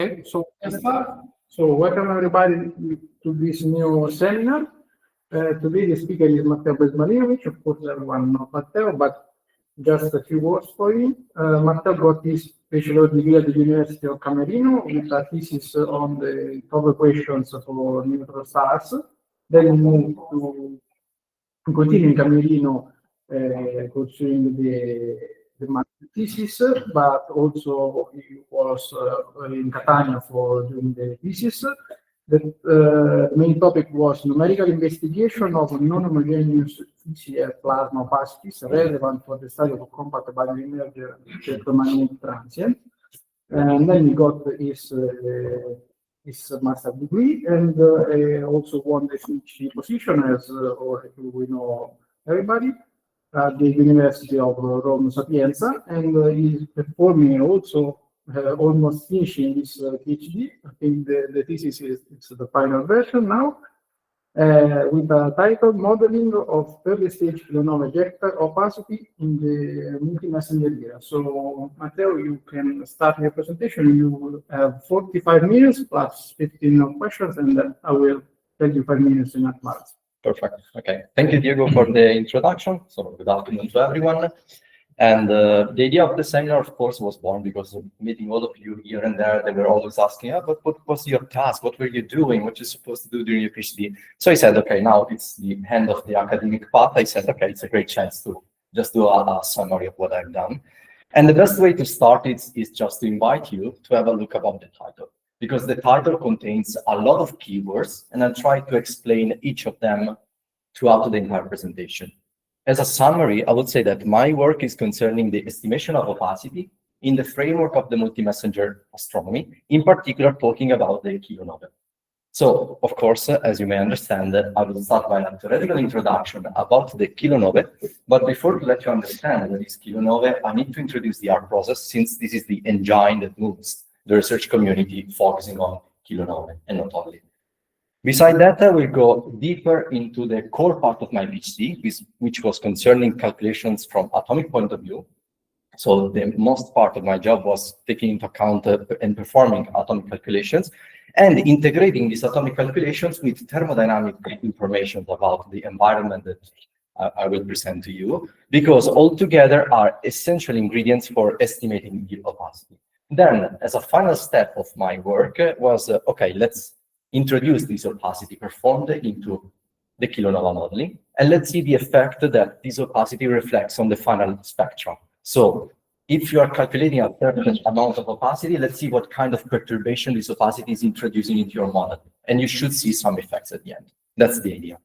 Okay, so let's start. So welcome everybody to this new seminar. Today the speaker is Matteo Bezmalinovich. Of course, everyone knows Matteo, but just a few words for him. Matteo got his bachelor's degree at the University of Camerino with a thesis on the top equations for neutron stars. Then he moved to continue in Camerino, pursuing the master thesis, but also he was in Catania for doing the thesis. The main topic was numerical investigation of non-homogeneous PCF plasma opacities relevant for the study of compact bioenergy electromagnetic transient. And then he got his master degree and also won the PhD position, as we know everybody, at the University of Rome Sapienza, and he's performing also almost finishing his PhD. I think the thesis is the final version now, with a title Modeling of Early Stage Kilonova ejecta opacity in the multi-messenger era. So, Matteo, you can start your presentation. You will have 45 minutes plus 15 questions, and then I will tell you 5 minutes in advance. Perfect. Okay. Thank you, Diego, for the introduction. So, good afternoon to everyone. And the idea of the seminar, of course, was born because of meeting all of you here and there. They were always asking, but what was your task? What were you doing? What you're supposed to do during your PhD? So I said, okay, now it's the end of the academic path. I said, okay, it's a great chance to just do a summary of what I've done. And the best way to start is just to invite you to have a look about the title, because the title contains a lot of keywords, and I'll try to explain each of them throughout the entire presentation. As a summary, I would say that my work is concerning the estimation of opacity in the framework of the multi-messenger astronomy, in particular talking about the kilonovae. So, of course, as you may understand, I will start by a theoretical introduction about the kilonovae, but before to let you understand what is kilonovae, I need to introduce the art process, since this is the engine that moves the research community focusing on kilonovae and not only. Beside that, I will go deeper into the core part of my PhD, which was concerning calculations from atomic point of view. So the most part of my job was taking into account and performing atomic calculations and integrating these atomic calculations with thermodynamic information about the environment that I will present to you, because all together are essential ingredients for estimating the opacity. Then, as a final step of my work was, okay, let's introduce this opacity performed into the kilonova modeling, and let's see the effect that this opacity reflects on the final spectrum. So if you are calculating a certain amount of opacity, let's see what kind of perturbation this opacity is introducing into your model, and you should see some effects at the end. That's the idea.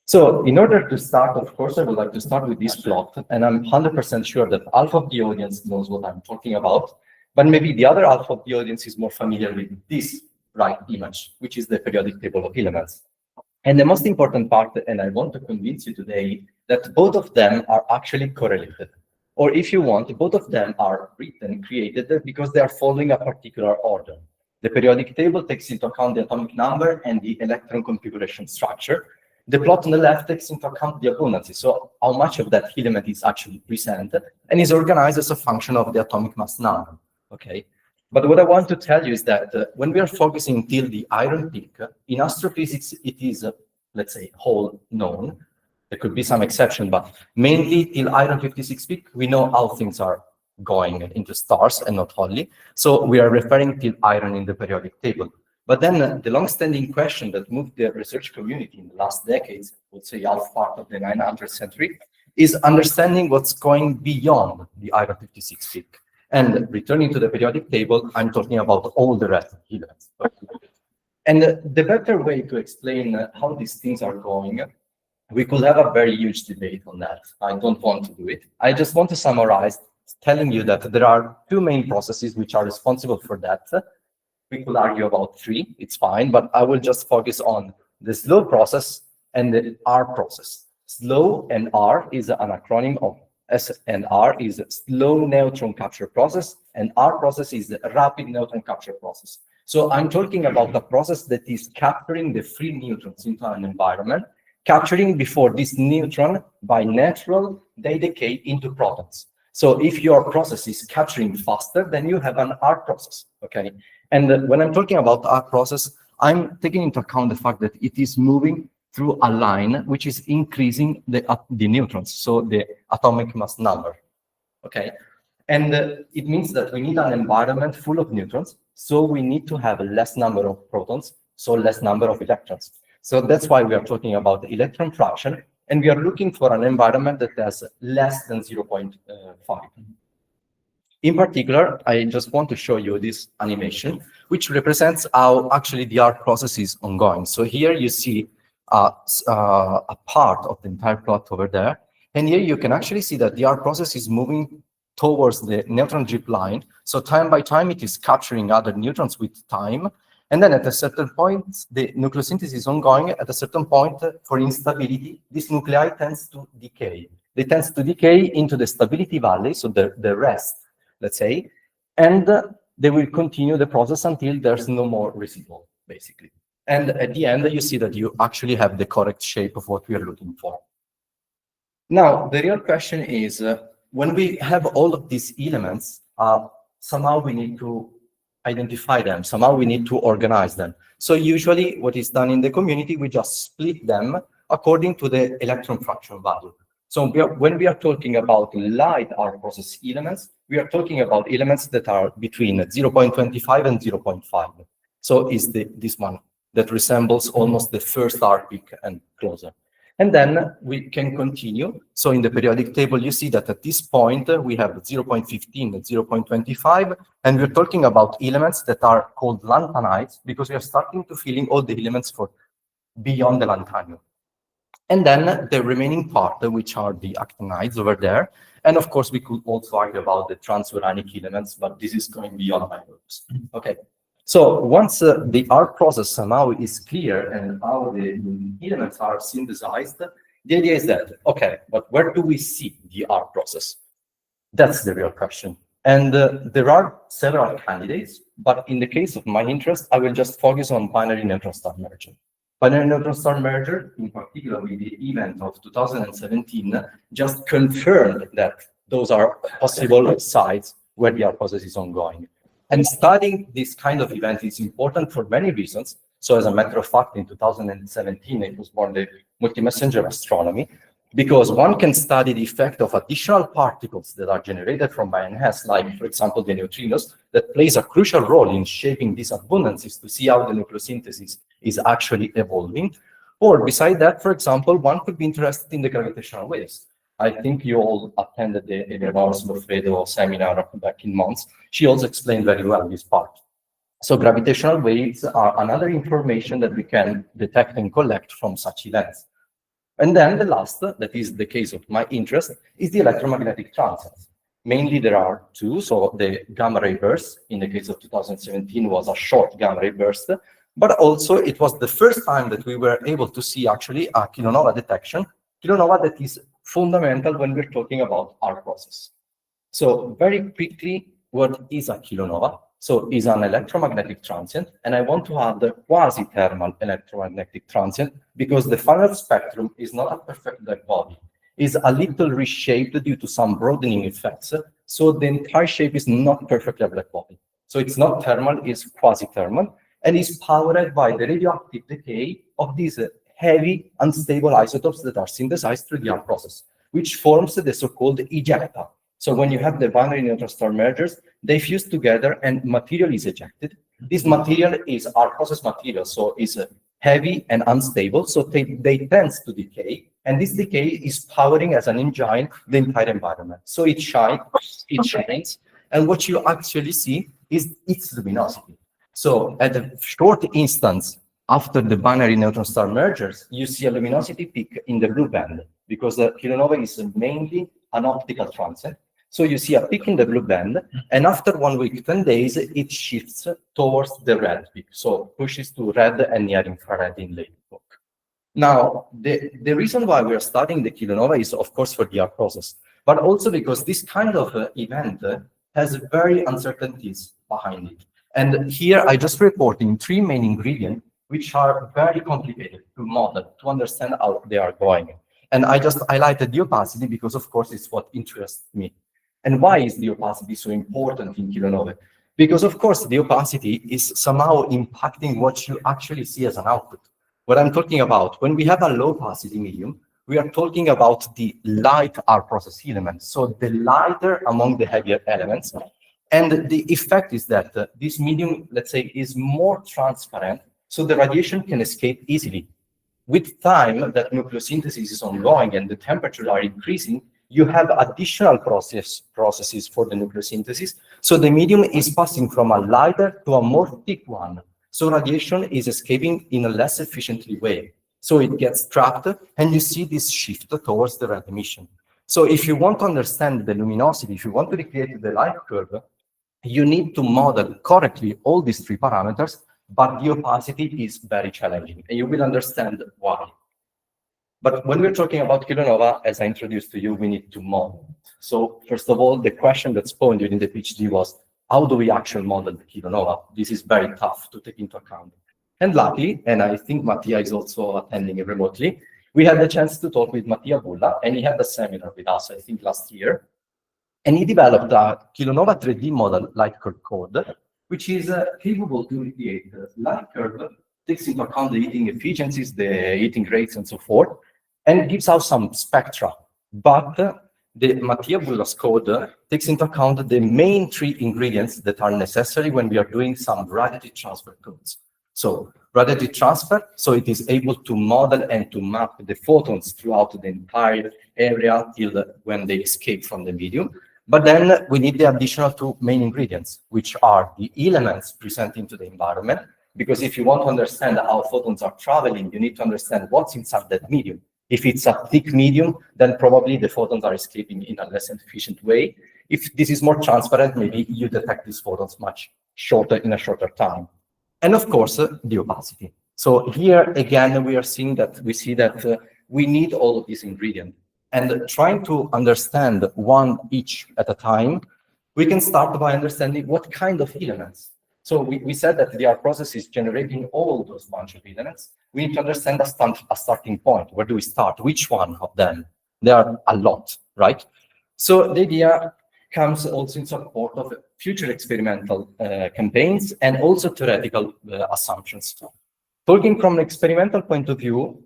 So in order to start, of course, I would like to start with this plot, and I'm 100% sure that half of the audience knows what I'm talking about, but maybe the other half of the audience is more familiar with this right image, which is the periodic table of elements. And the most important part, and I want to convince you today, that both of them are actually correlated. Or if you want, both of them are written, created, because they are following a particular order. The periodic table takes into account the atomic number and the electron configuration structure. The plot on the left takes into account the abundancy, so how much of that element is actually present, and is organized as a function of the atomic mass number. Okay. But what I want to tell you is that when we are focusing till the iron peak, in astrophysics, it is, let's say, whole known. There could be some exception, but mainly till iron 56 peak, we know how things are going into stars and not only. So we are referring till iron in the periodic table. But then the long-standing question that moved the research community in the last decades, I would say half part of the 900th century, is understanding what's going beyond the iron 56 peak. And returning to the periodic table, I'm talking about all the rest of the elements. And the better way to explain how these things are going, we could have a very huge debate on that. I don't want to do it. I just want to summarize, telling you that there are two main processes which are responsible for that. We could argue about three, it's fine, but I will just focus on the slow process and the R process. Slow and R is an acronym of S and R is slow neutron capture process, and R process is the rapid neutron capture process. So I'm talking about a process that is capturing the free neutrons into an environment, capturing before this neutron, by natural, they decay into protons. So if your process is capturing faster, then you have an R process, okay? And when I'm talking about R process, I'm taking into account the fact that it is moving through a line which is increasing the neutrons, so the atomic mass number, okay? And it means that we need an environment full of neutrons, so we need to have less number of protons, so less number of electrons. So that's why we are talking about the electron fraction, and we are looking for an environment that has less than 0.5. In particular, I just want to show you this animation, which represents how actually the R process is ongoing. So here you see a part of the entire plot over there, and here you can actually see that the R process is moving towards the neutron-rich line. So time by time, it is capturing other neutrons with time. And then at a certain point, the nucleosynthesis is ongoing. At a certain point, for instability, this nuclei tends to decay. They tend to decay into the stability valley, so the rest, let's say, and they will continue the process until there's no more residual, basically. And at the end, you see that you actually have the correct shape of what we are looking for. Now, the real question is, when we have all of these elements, somehow we need to identify them, somehow we need to organize them. So usually what is done in the community, we just split them according to the electron fraction value. So when we are talking about light R process elements, we are talking about elements that are between 0.25 and 0.5. So is this one that resembles almost the first R peak and closer. And then we can continue. So in the periodic table, you see that at this point, we have 0.15 and 0.25, and we're talking about elements that are called lanthanides because we are starting to fill in all the elements for beyond the lanthanum. And then the remaining part, which are the actinides over there. And of course, we could also argue about the transuranic elements, but this is going beyond my purpose. Okay. So once the R process somehow is clear and how the elements are synthesized, the idea is that, okay, but where do we see the R process? That's the real question. And there are several candidates, but in the case of my interest, I will just focus on binary neutron star merger. Binary neutron star merger, in particular with the event of 2017, just confirmed that those are possible sites where the R process is ongoing. And studying this kind of event is important for many reasons. So as a matter of fact, in 2017, it was born the multi-messenger astronomy, because one can study the effect of additional particles that are generated from BNS, like, for example, the neutrinos, that plays a crucial role in shaping these abundances to see how the nucleosynthesis is actually evolving. Or beside that, for example, one could be interested in the gravitational waves. I think you all attended the Eleanor Loffredo seminar back in Mons. She also explained very well this part. So gravitational waves are another information that we can detect and collect from such events. And then the last, that is the case of my interest, is the electromagnetic transients. Mainly there are two. So the gamma ray burst, in the case of 2017, was a short gamma ray burst, but also it was the first time that we were able to see actually a kilonova detection, kilonova that is fundamental when we're talking about our process. So very quickly, what is a kilonova? So is an electromagnetic transient, and I want to add the quasi-thermal electromagnetic transient because the final spectrum is not a perfect black body. It's a little reshaped due to some broadening effects, so the entire shape is not perfectly a black body. So it's not thermal, it's quasi-thermal, and is powered by the radioactive decay of these heavy, unstable isotopes that are synthesized through the R process, which forms the so-called ejecta. So when you have the binary neutron star mergers, they fuse together and material is ejected. This material is R process material, so is heavy and unstable, so they tend to decay, and this decay is powering as an engine the entire environment. So it shines, and what you actually see is its luminosity. So at a short instance, after the binary neutron star mergers, you see a luminosity peak in the blue band because the kilonova is mainly an optical transient. So you see a peak in the blue band, and after 1 week, 10 days, it shifts towards the red peak. So pushes to red and near infrared in late book. Now, the reason why we are studying the kilonova is, of course, for the R process, but also because this kind of event has very uncertainties behind it. And here I just reporting 3 main ingredients which are very complicated to model, to understand how they are going. And I just highlighted the opacity because, of course, it's what interests me. And why is the opacity so important in kilonovae? Because of course the opacity is somehow impacting what you actually see as an output. What I'm talking about, when we have a low opacity medium, we are talking about the light R process elements, so the lighter among the heavier elements. And the effect is that this medium, let's say, is more transparent, so the radiation can escape easily. With time that nucleosynthesis is ongoing and the temperatures are increasing, you have additional processes for the nucleosynthesis. So the medium is passing from a lighter to a more thick one. So radiation is escaping in a less efficiently way. So it gets trapped, and you see this shift towards the red emission. So if you want to understand the luminosity, if you want to recreate the light curve, you need to model correctly all these three parameters, but the opacity is very challenging, and you will understand why. But when we're talking about kilonova, as I introduced to you, we need to model. So first of all, the question that spawned during the PhD was, how do we actually model the kilonova? This is very tough to take into account. And luckily, and I think Mattia is also attending remotely, we had the chance to talk with Mattia Bulla, and he had a seminar with us, I think last year. And he developed a kilonova 3D model light curve code, which is capable to recreate the light curve, takes into account the heating efficiencies, the heating rates, and so forth, and gives out some spectra. But the Mattia Bulla's code takes into account the main three ingredients that are necessary when we are doing some radiative transfer codes. So radiative transfer, so it is able to model and to map the photons throughout the entire area till when they escape from the medium. But then we need the additional two main ingredients, which are the elements present into the environment. Because if you want to understand how photons are traveling, you need to understand what's inside that medium. If it's a thick medium, then probably the photons are escaping in a less efficient way. If this is more transparent, maybe you detect these photons much shorter in a shorter time. And of course, the opacity. So here again, we see that we need all of these ingredients. And trying to understand one each at a time, we can start by understanding what kind of elements. So we said that the R process is generating all those bunch of elements. We need to understand a starting point. Where do we start? Which one of them? There are a lot, right? So the idea comes also in support of future experimental campaigns and also theoretical assumptions. Talking from an experimental point of view,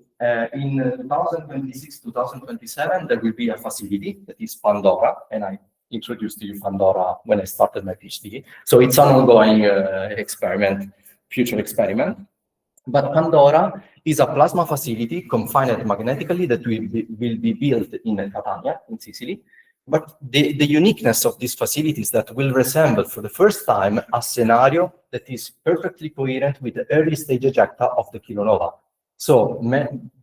in 2026-2027, there will be a facility that is Pandora, and I introduced to you Pandora when I started my PhD. So it's an ongoing experiment, future experiment. But Pandora is a plasma facility confined magnetically that will be built in Catania, in Sicily. But the uniqueness of this facility is that will resemble for the first time a scenario that is perfectly coherent with the early stage ejecta of the kilonova. So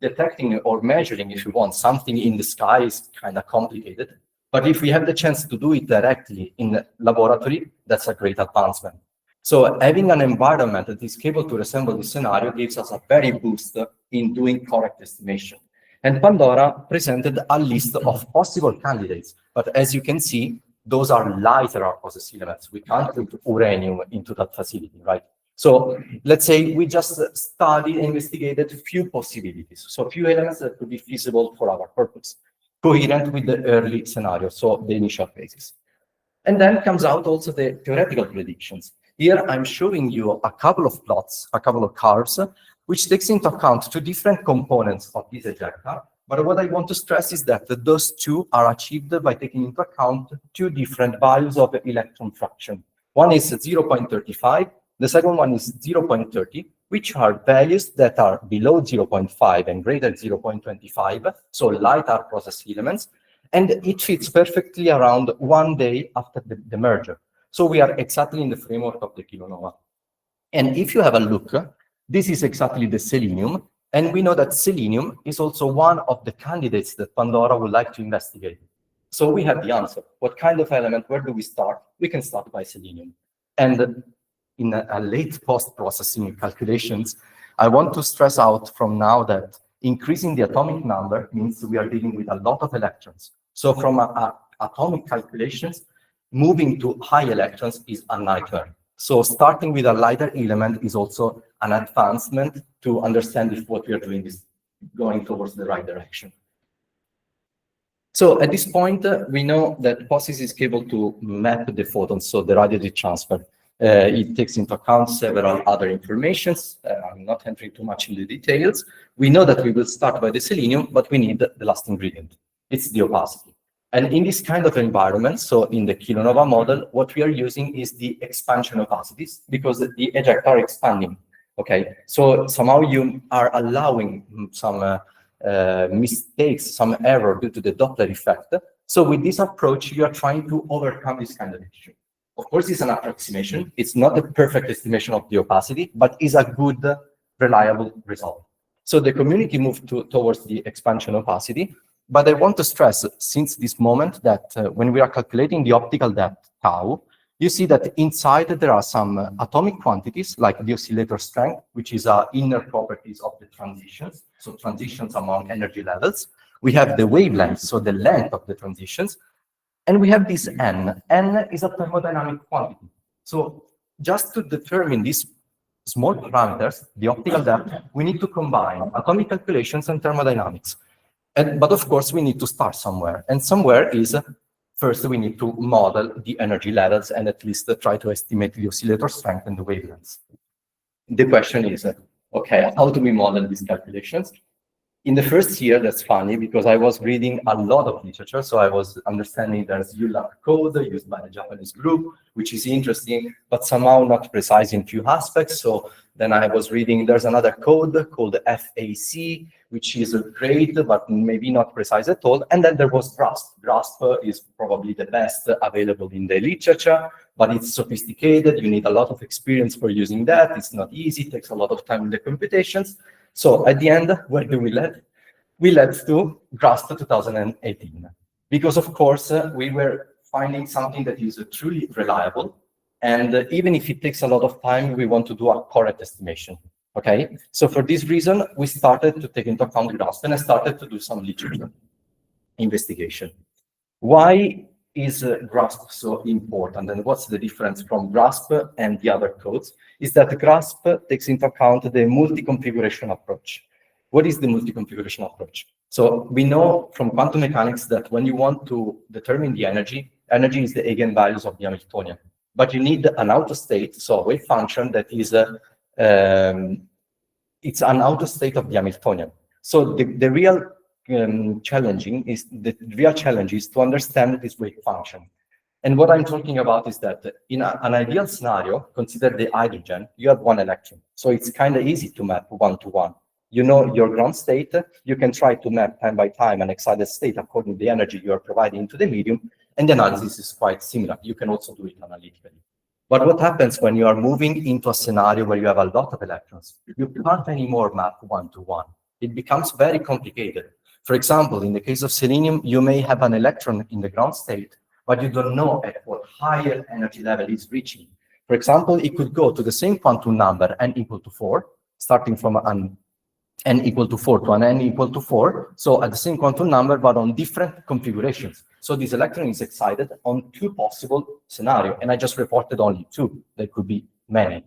detecting or measuring, if you want, something in the sky is kind of complicated. But if we have the chance to do it directly in the laboratory, that's a great advancement. So having an environment that is capable to resemble the scenario gives us a very boost in doing correct estimation. And Pandora presented a list of possible candidates. But as you can see, those are lighter R process elements. We can't put uranium into that facility, right? So let's say we just investigated a few possibilities. So a few elements that could be feasible for our purpose, coherent with the early scenario, so the initial phases. And then comes out also the theoretical predictions. Here I'm showing you a couple of plots, a couple of curves, which takes into account two different components of this ejecta. But what I want to stress is that those two are achieved by taking into account two different values of the electron fraction. One is 0.35, the second one is 0.30, which are values that are below 0.5 and greater 0.25, so light R process elements, and it fits perfectly around 1 day after the merger. So we are exactly in the framework of the kilonova. And if you have a look, this is exactly the selenium, and we know that selenium is also one of the candidates that Pandora would like to investigate. So we have the answer. What kind of element, where do we start? We can start by selenium. And in a late post-processing calculations, I want to stress out from now that increasing the atomic number means we are dealing with a lot of electrons. So from atomic calculations, moving to high electrons is a nightmare. So starting with a lighter element is also an advancement to understand if what we are doing is going towards the right direction. So at this point, we know that POSSIS is able to map the photons, so the radiative transfer. It takes into account several other informations. I'm not entering too much into the details. We know that we will start by the selenium, but we need the last ingredient. It's the opacity. And in this kind of environment, so in the kilonova model, what we are using is the expansion opacities because the ejecta are expanding. Okay, so somehow you are allowing some mistakes, some error due to the Doppler effect. So with this approach, you are trying to overcome this kind of issue. Of course, it's an approximation. It's not a perfect estimation of the opacity, but is a good, reliable result. So the community moved towards the expansion opacity. But I want to stress, since this moment, that when we are calculating the optical depth tau, you see that inside there are some atomic quantities, like the oscillator strength, which is inner properties of the transitions, so transitions among energy levels. We have the wavelength, so the length of the transitions. And we have this n. N is a thermodynamic quantity. So just to determine these small parameters, the optical depth, we need to combine atomic calculations and thermodynamics. But of course, we need to start somewhere. And somewhere is, first, we need to model the energy levels and at least try to estimate the oscillator strength and the wavelengths. The question is, okay, how do we model these calculations? In the first year, that's funny because I was reading a lot of literature. So I was understanding there's ULAC code used by the Japanese group, which is interesting, but somehow not precise in few aspects. So then I was reading, there's another code called FAC, which is great, but maybe not precise at all. And then there was GRASP. GRASP is probably the best available in the literature, but it's sophisticated. You need a lot of experience for using that. It's not easy, it takes a lot of time in the computations. So at the end, where do we lead? We led to GRASP 2018, because of course, we were finding something that is truly reliable. And even if it takes a lot of time, we want to do a correct estimation. Okay, so for this reason, we started to take into account GRASP, and I started to do some literature investigation. Why is GRASP so important, and what's the difference from GRASP and the other codes? Is that GRASP takes into account the multi-configuration approach. What is the multi-configuration approach? So we know from quantum mechanics that when you want to determine the energy is the eigenvalues of the Hamiltonian. But you need an autostate, so a wave function that is it's an autostate of the Hamiltonian. So the real challenge is to understand this wave function. And what I'm talking about is that in an ideal scenario, consider the hydrogen, you have one electron. So it's kind of easy to map one-to-one. You know your ground state, you can try to map time by time an excited state according to the energy you are providing to the medium, and the analysis is quite similar. You can also do it analytically. But what happens when you are moving into a scenario where you have a lot of electrons? You can't anymore map one-to-one. It becomes very complicated. For example, in the case of selenium, you may have an electron in the ground state, but you don't know at what higher energy level it's reaching. For example, it could go to the same quantum number, n equal to 4, starting from an n equal to 4 to an n equal to 4, so at the same quantum number, but on different configurations. So this electron is excited on two possible scenarios, and I just reported only two. There could be many.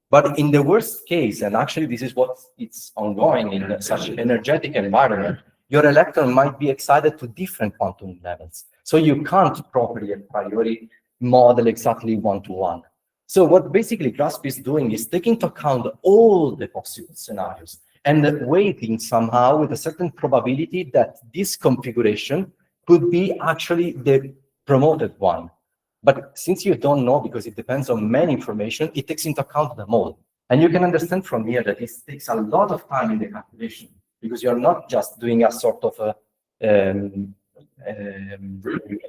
But in the worst case, and actually this is what it's ongoing in such an energetic environment, your electron might be excited to different quantum levels. So you can't properly a priori model exactly one-to-one. So what basically GRASP is doing is taking into account all the possible scenarios and weighting somehow with a certain probability that this configuration could be actually the promoted one. But since you don't know, because it depends on many information, it takes into account them all. And you can understand from here that it takes a lot of time in the calculation, because you're not just doing a sort of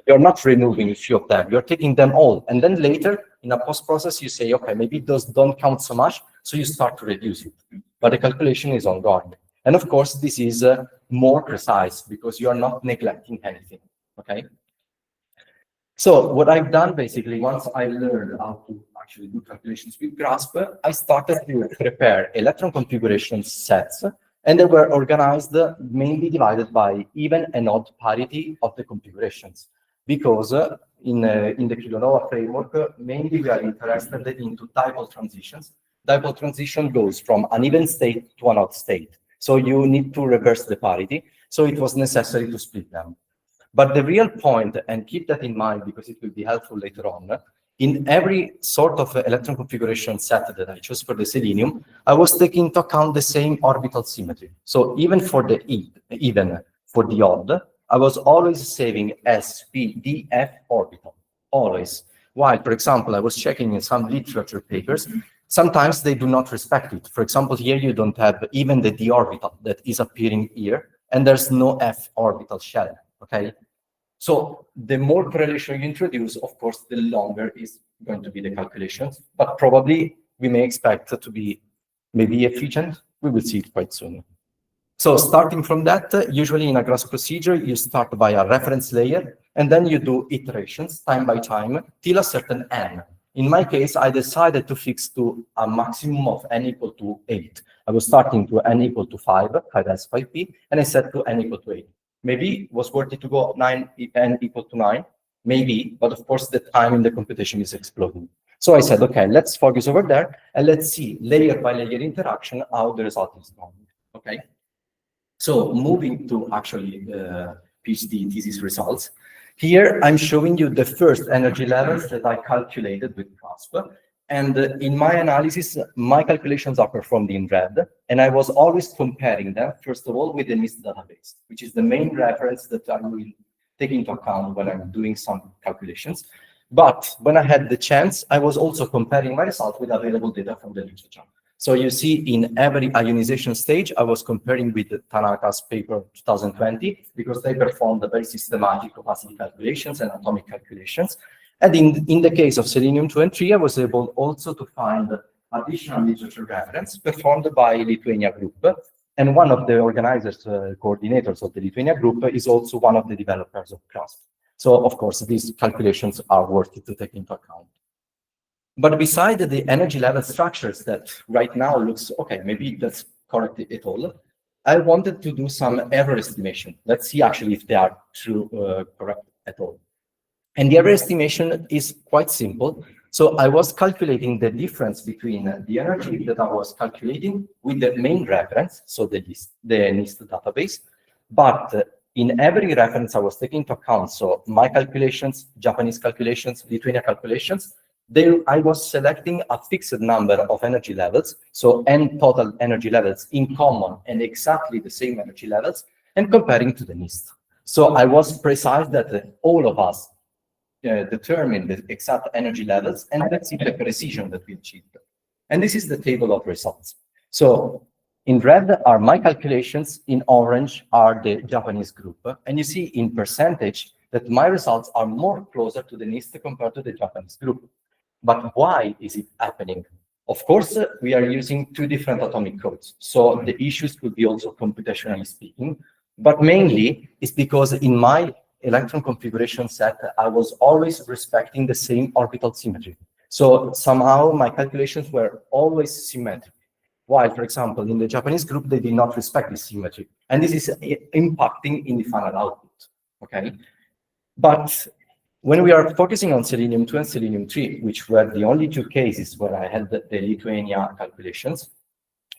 you're not removing a few of them, you're taking them all. And then later, in a post-process, you say, okay, maybe those don't count so much, so you start to reduce it. But the calculation is ongoing. And of course, this is more precise because you are not neglecting anything, okay? So what I've done basically, once I learned how to actually do calculations with GRASP, I started to prepare electron configuration sets, and they were organized mainly divided by even and odd parity of the configurations. Because in the kilonova framework, mainly we are interested into dipole transitions. Dipole transition goes from an even state to an odd state. So you need to reverse the parity. So it was necessary to split them. But the real point, and keep that in mind because it will be helpful later on, in every sort of electron configuration set that I chose for the selenium, I was taking into account the same orbital symmetry. So even for the even for the odd, I was always saving SPDF orbital, always. While, for example, I was checking in some literature papers, sometimes they do not respect it. For example, here you don't have even the d orbital that is appearing here, and there's no f orbital shell, okay? So the more correlation you introduce, of course, the longer is going to be the calculations, but probably we may expect it to be maybe efficient. We will see it quite soon. So starting from that, usually in a grass procedure, you start by a reference layer, and then you do iterations time by time till a certain n. In my case, I decided to fix to a maximum of n equal to 8. I was starting to n equal to 5, 5s, 5p, and I set to n equal to 8. Maybe it was worth it to go n equal to 9, maybe, but of course the time in the computation is exploding. So I said, okay, let's focus over there, and let's see layer by layer interaction how the result is going, okay? So moving to actually PhD thesis results, here I'm showing you the first energy levels that I calculated with CASP. And in my analysis, my calculations are performed in red. And I was always comparing them, first of all, with the NIST database, which is the main reference that I will take into account when I'm doing some calculations. But when I had the chance, I was also comparing my results with available data from the literature. So you see in every ionization stage, I was comparing with Tanaka's paper 2020, because they performed a very systematic opacity calculations and atomic calculations. And in the case of Selenium 2 and 3, I was able also to find additional literature reference performed by Lithuania group. And one of the organizers, coordinators of the Lithuania group is also one of the developers of CRASP. So of course, these calculations are worth it to take into account. But beside the energy level structures that right now looks, okay, maybe that's correct at all, I wanted to do some error estimation. Let's see actually if they are true, correct at all. And the error estimation is quite simple. So I was calculating the difference between the energy that I was calculating with the main reference, so the NIST database, but in every reference I was taking into account, so my calculations, Japanese calculations, Lithuania calculations, I was selecting a fixed number of energy levels, so n total energy levels in common and exactly the same energy levels, and comparing to the NIST. So I was precise that all of us determine the exact energy levels, and let's see the precision that we achieved. And this is the table of results. So in red are my calculations, in orange are the Japanese group, and you see in percentage that my results are more closer to the NIST compared to the Japanese group. But why is it happening? Of course, we are using two different atomic codes, so the issues could be also computationally speaking, but mainly it's because in my electron configuration set, I was always respecting the same orbital symmetry. So somehow my calculations were always symmetric. While, for example, in the Japanese group, they did not respect this symmetry. And this is impacting in the final output, okay? But when we are focusing on Selenium 2 and Selenium 3, which were the only two cases where I had the Lithuania calculations,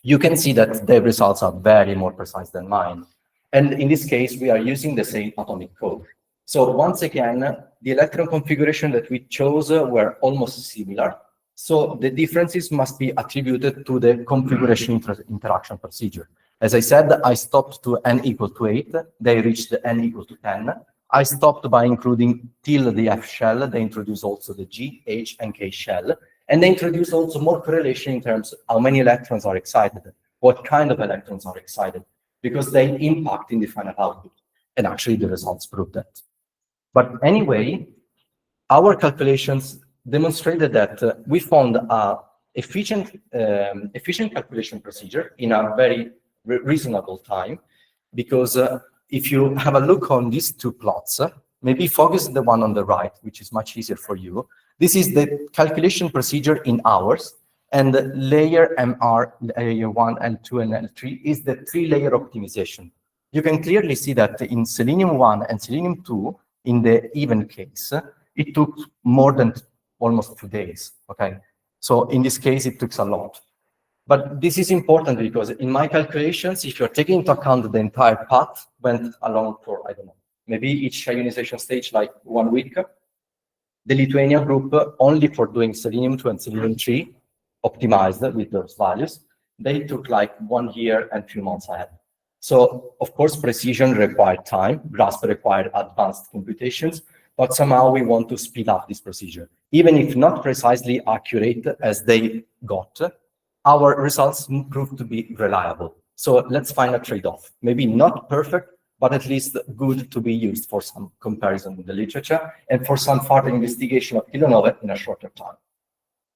you can see that the results are very more precise than mine. And in this case, we are using the same atomic code. So once again, the electron configuration that we chose were almost similar. So the differences must be attributed to the configuration interaction procedure. As I said, I stopped to n equal to 8. They reached n equal to 10. I stopped by including till the F shell. They introduced also the G, H, and K shell. And they introduced also more correlation in terms of how many electrons are excited, what kind of electrons are excited, because they impact in the final output. And actually the results prove that. But anyway, our calculations demonstrated that we found an efficient calculation procedure in a very reasonable time, because if you have a look on these two plots, maybe focus the one on the right, which is much easier for you. This is the calculation procedure in hours, and the layer MR, layer 1, L2, and L3 is the 3-layer optimization. You can clearly see that in Selenium 1 and Selenium 2, in the even case, it took more than almost 2 days, okay? So in this case, it took a lot. But this is important because in my calculations, if you're taking into account the entire path went along for, I don't know, maybe each ionization stage like 1 week. The Lithuania group, only for doing selenium-2 and selenium-3, optimized with those values, they took like 1 year and 2 months ahead. So, of course, precision required time, grasp required advanced computations, but somehow we want to speed up this procedure. Even if not precisely accurate as they got, our results proved to be reliable. So let's find a trade-off. Maybe not perfect, but at least good to be used for some comparison in the literature and for some further investigation of kilonovae in a shorter time.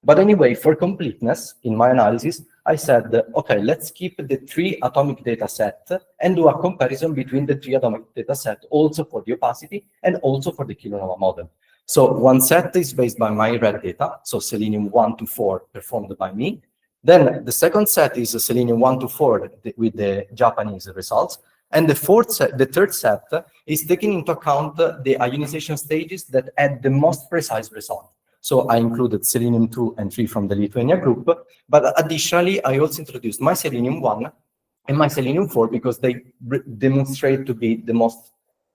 But anyway, for completeness, in my analysis, I said, okay, let's keep the 3 atomic data set and do a comparison between the 3 atomic data set also for the opacity and also for the kilonova model. So one set is based by my red data, so selenium 1 to 4 performed by me. Then the second set is selenium 1 to 4 with the Japanese results. And the third set is taking into account the ionization stages that had the most precise result. So I included selenium 2 and 3 from the Lithuania group, but additionally, I also introduced my selenium 1 and my selenium 4 because they demonstrate to be the most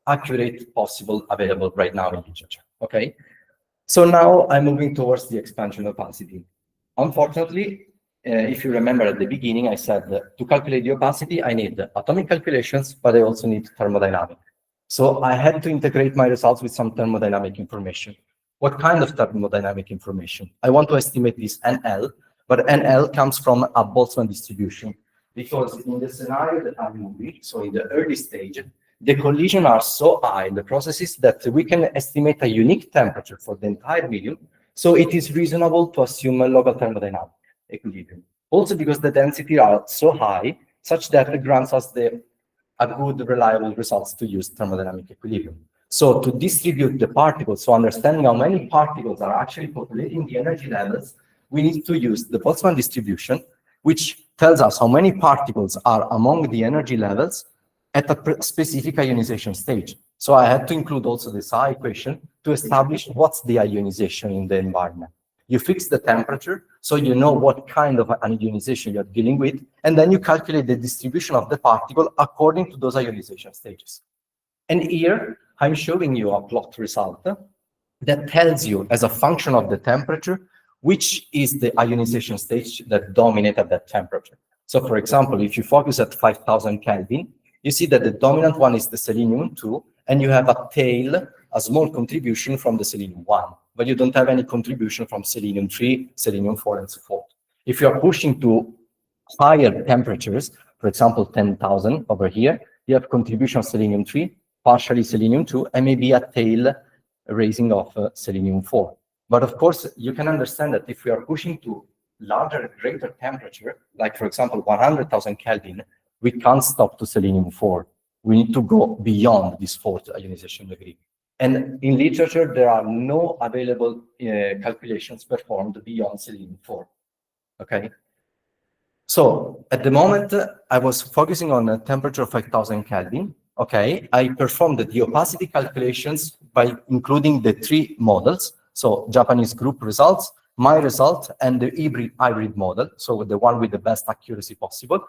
accurate possible available right now in literature, okay? So now I'm moving towards the expansion opacity. Unfortunately, if you remember at the beginning, I said that to calculate the opacity, I need atomic calculations, but I also need thermodynamic. So I had to integrate my results with some thermodynamic information. What kind of thermodynamic information? I want to estimate this NL, but NL comes from a Boltzmann distribution, because in the scenario that I'm moving, so in the early stage, the collisions are so high in the processes that we can estimate a unique temperature for the entire medium, so it is reasonable to assume a local thermodynamic equilibrium. Also because the density are so high, such that it grants us a good, reliable results to use thermodynamic equilibrium. So to distribute the particles, so understanding how many particles are actually populating the energy levels, we need to use the Boltzmann distribution, which tells us how many particles are among the energy levels at a specific ionization stage. So I had to include also the psi equation to establish what's the ionization in the environment. You fix the temperature, so you know what kind of ionization you're dealing with, and then you calculate the distribution of the particle according to those ionization stages. And here, I'm showing you a plot result that tells you, as a function of the temperature, which is the ionization stage that dominates at that temperature. So for example, if you focus at 5,000 Kelvin, you see that the dominant one is the selenium-2, and you have a tail, a small contribution from the selenium-1, but you don't have any contribution from selenium-3, selenium-4, and so forth. If you are pushing to higher temperatures, for example, 10,000 over here, you have contribution of selenium-3, partially selenium-2, and maybe a tail raising of selenium-4. But of course, you can understand that if we are pushing to larger, greater temperature, like for example, 100,000 Kelvin, we can't stop to selenium-4. We need to go beyond this 4th ionization degree. And in literature, there are no available calculations performed beyond selenium-4, okay? So at the moment, I was focusing on a temperature of 5,000 Kelvin, okay? I performed the opacity calculations by including the 3 models, so Japanese group results, my result, and the hybrid model, so the one with the best accuracy possible.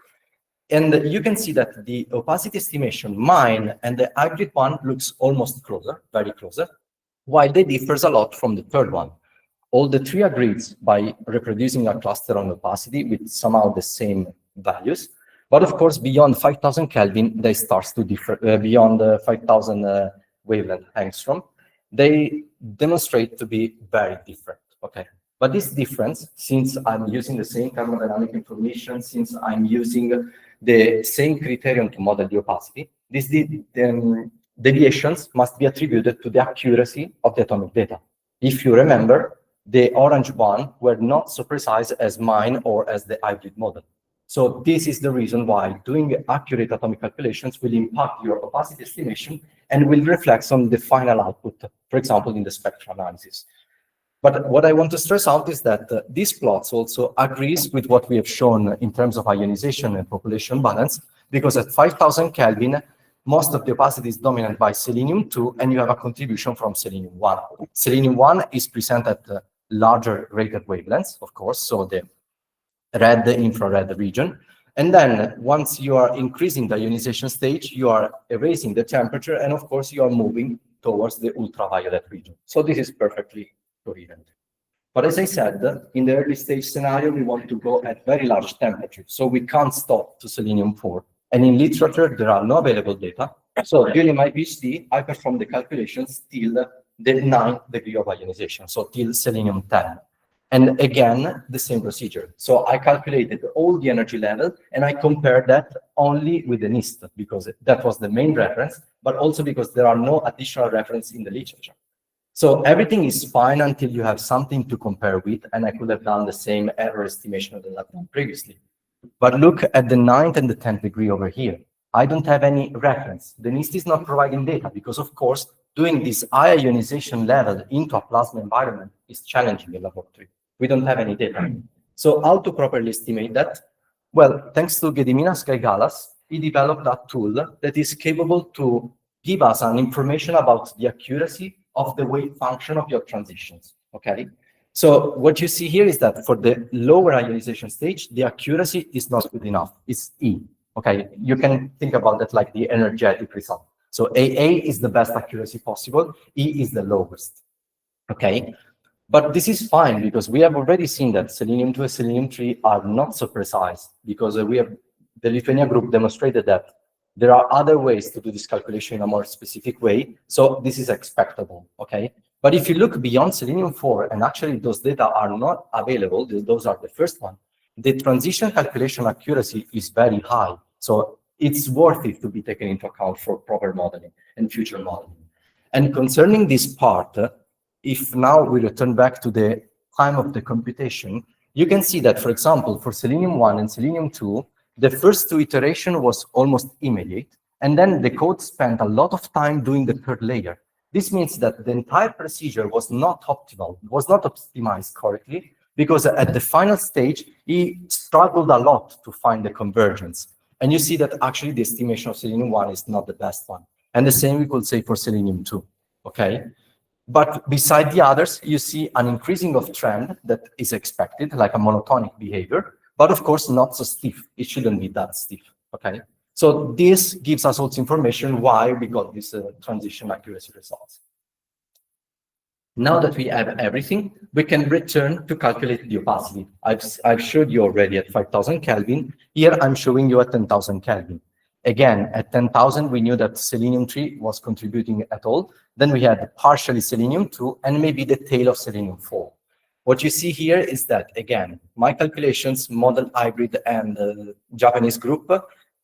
And you can see that the opacity estimation, mine and the hybrid one, looks almost closer, very closer, while they differs a lot from the third one. All the 3 agreed by reproducing a cluster on opacity with somehow the same values. But of course, beyond 5,000 Kelvin, they start to differ, beyond 5,000 wavelength angstrom, they demonstrate to be very different, okay? But this difference, since I'm using the same thermodynamic information, since I'm using the same criterion to model the opacity, these deviations must be attributed to the accuracy of the atomic data. If you remember, the orange one were not so precise as mine or as the hybrid model. So this is the reason why doing accurate atomic calculations will impact your opacity estimation and will reflect on the final output, for example, in the spectral analysis. But what I want to stress out is that these plots also agrees with what we have shown in terms of ionization and population balance, because at 5,000 Kelvin, most of the opacity is dominated by selenium-2, and you have a contribution from selenium-1. Selenium-1 is present at larger rated wavelengths, of course, so the red infrared region, And then once you are increasing the ionization stage, you are erasing the temperature, and of course you are moving towards the ultraviolet region. So this is perfectly coherent. But as I said, in the early stage scenario, we want to go at very large temperatures, so we can't stop to selenium-4. And in literature, there are no available data. So during my PhD, I performed the calculations till the 9th degree of ionization, so till selenium-10. And again, the same procedure. So I calculated all the energy level, and I compared that only with the NIST, because that was the main reference, but also because there are no additional reference in the literature. So everything is fine until you have something to compare with, and I could have done the same error estimation that I've done previously. But look at the 9th and the 10th degree over here. I don't have any reference. The NIST is not providing data because, of course, doing this high ionization level into a plasma environment is challenging in laboratory. We don't have any data. So how to properly estimate that? Well, thanks to Gediminas Gaigalas, he developed a tool that is capable to give us an information about the accuracy of the wave function of your transitions, okay? So what you see here is that for the lower ionization stage, the accuracy is not good enough, it's E, okay? You can think about that like the energetic result. So AA is the best accuracy possible, E is the lowest, okay? But this is fine because we have already seen that selenium-2 and selenium-3 are not so precise because the Lithuania group demonstrated that there are other ways to do this calculation in a more specific way. So this is expectable, okay? But if you look beyond selenium-4, and actually those data are not available, those are the first one, the transition calculation accuracy is very high. So it's worth it to be taken into account for proper modeling and future modeling. And concerning this part, if now we return back to the time of the computation, you can see that, for example, for selenium-1 and selenium-2, the first two iterations was almost immediate, and then the code spent a lot of time doing the third layer. This means that the entire procedure was not optimal, was not optimized correctly, because at the final stage, he struggled a lot to find the convergence. And you see that actually the estimation of selenium-1 is not the best one. And the same we could say for selenium-2, okay? But beside the others, you see an increasing of trend that is expected, like a monotonic behavior, but of course not so stiff. It shouldn't be that stiff, okay? So this gives us also information why we got this transition accuracy results. Now that we have everything, we can return to calculate the opacity. I've showed you already at 5,000 Kelvin. Here I'm showing you at 10,000 Kelvin. Again, at 10,000, we knew that selenium-3 was contributing at all. Then we had partially selenium-2 and maybe the tail of selenium-4. What you see here is that, again, my calculations, model hybrid and Japanese group,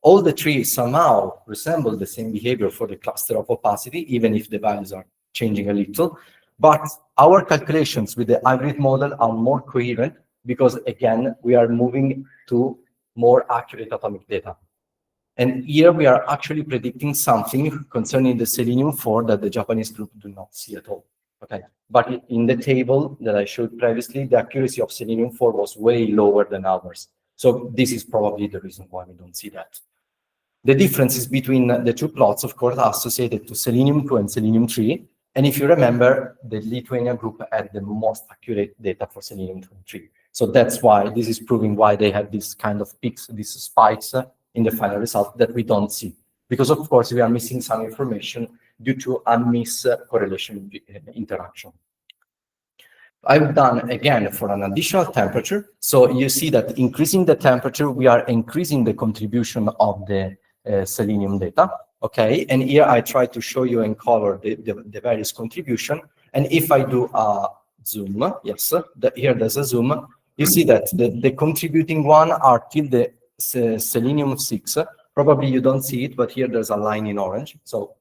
all the three somehow resemble the same behavior for the cluster of opacity, even if the values are changing a little. But our calculations with the hybrid model are more coherent because, again, we are moving to more accurate atomic data. And here we are actually predicting something concerning the selenium-4 that the Japanese group do not see at all. Okay, but in the table that I showed previously, the accuracy of selenium-4 was way lower than ours. So this is probably the reason why we don't see that. The differences between the two plots, of course, are associated to selenium-2 and selenium-3. And if you remember, the Lithuania group had the most accurate data for selenium-2 and 3. So that's why this is proving why they have this kind of peaks, these spikes in the final result that we don't see. Because, of course, we are missing some information due to a mis-correlation interaction. I've done, again, for an additional temperature. So you see that increasing the temperature, we are increasing the contribution of the selenium data. Okay, and here I try to show you in color the various contribution. And if I do a zoom, yes, here there's a zoom, you see that the contributing one are till the selenium-6. Probably you don't see it, but here there's a line in orange. So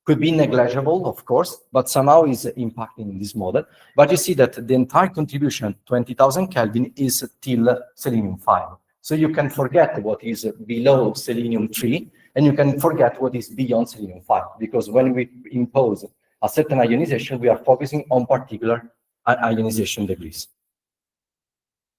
could be negligible, of course, but somehow is impacting this model. But you see that the entire contribution, 20,000 Kelvin, is till selenium-5. So you can forget what is below selenium-3, and you can forget what is beyond selenium-5, because when we impose a certain ionization, we are focusing on particular ionization degrees.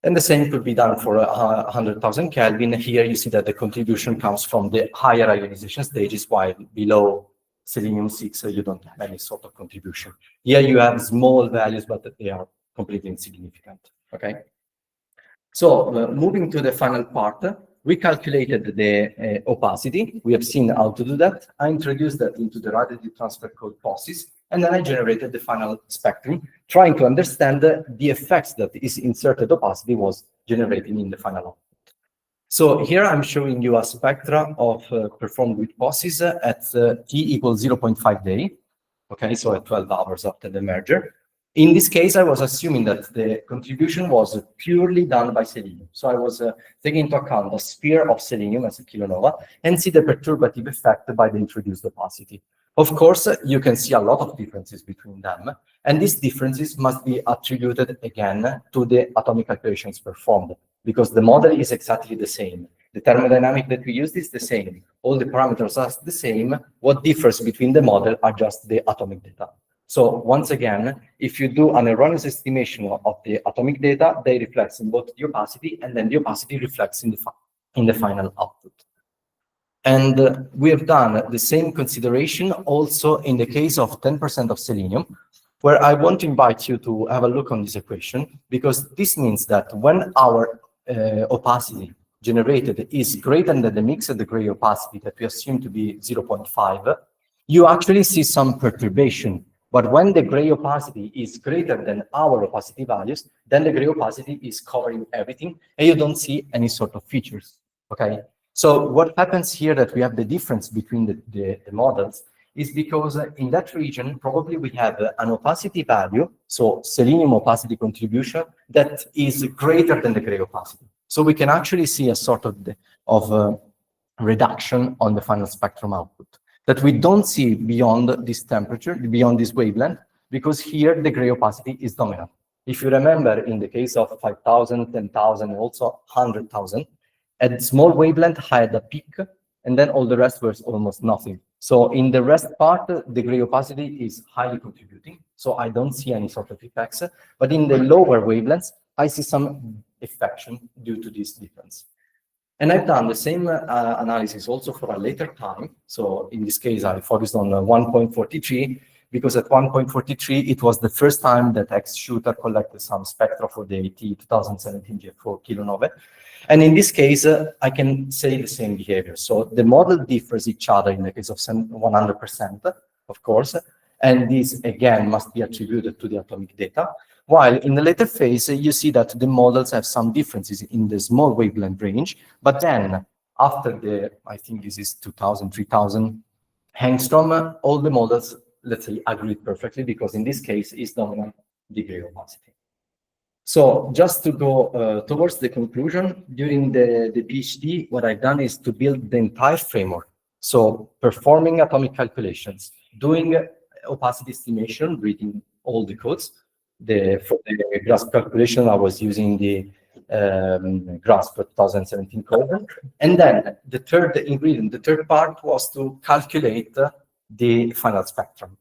And the same could be done for 100,000 Kelvin. Here you see that the contribution comes from the higher ionization stages, while below selenium-6, you don't have any sort of contribution. Here you have small values, but they are completely insignificant, okay? So moving to the final part, we calculated the opacity. We have seen how to do that. I introduced that into the radiative transfer code POSSIS, and then I generated the final spectrum, trying to understand the effects that this inserted opacity was generating in the final output. So here I'm showing you a spectra of performed with POSSIS at t equals 0.5 day. Okay, so at 12 hours after the merger. In this case, I was assuming that the contribution was purely done by selenium. So I was taking into account the sphere of selenium as a kilonova and see the perturbative effect by the introduced opacity. Of course, you can see a lot of differences between them, and these differences must be attributed again to the atomic calculations performed, because the model is exactly the same. The thermodynamic that we used is the same. All the parameters are the same. What differs between the model are just the atomic data. So once again, if you do an erroneous estimation of the atomic data, they reflect in both the opacity, and then the opacity reflects in the final output. And we have done the same consideration also in the case of 10% of selenium, where I want to invite you to have a look on this equation, because this means that when our opacity generated is greater than the mixed gray opacity that we assume to be 0.5, you actually see some perturbation. But when the gray opacity is greater than our opacity values, then the gray opacity is covering everything, and you don't see any sort of features, okay? So what happens here that we have the difference between the models is because in that region, probably we have an opacity value, so selenium opacity contribution, that is greater than the gray opacity. So we can actually see a sort of reduction on the final spectrum output that we don't see beyond this temperature, beyond this wavelength, because here the gray opacity is dominant. If you remember, in the case of 5,000, 10,000, also 100,000, at small wavelength I had a peak, and then all the rest was almost nothing. So in the rest part, the gray opacity is highly contributing, so I don't see any sort of effects. But in the lower wavelengths, I see some affection due to this difference. And I've done the same analysis also for a later time. So in this case, I focused on 1.43, because at 1.43, it was the first time that X-Shooter collected some spectra for the AT2017gfo kilonovae. And in this case, I can say the same behavior. So the model differs each other in the case of 100%, of course, and this again must be attributed to the atomic data. While in the later phase, you see that the models have some differences in the small wavelength range, but then after the, I think this is 2000, 3000 angstrom, all the models, let's say, agreed perfectly, because in this case is dominant degree opacity. So just to go towards the conclusion, during the PhD, what I've done is to build the entire framework. So performing atomic calculations, doing opacity estimation, reading all the codes. For the grasp calculation, I was using the grasp 2017 code. And then the third ingredient, the third part was to calculate the final spectrum.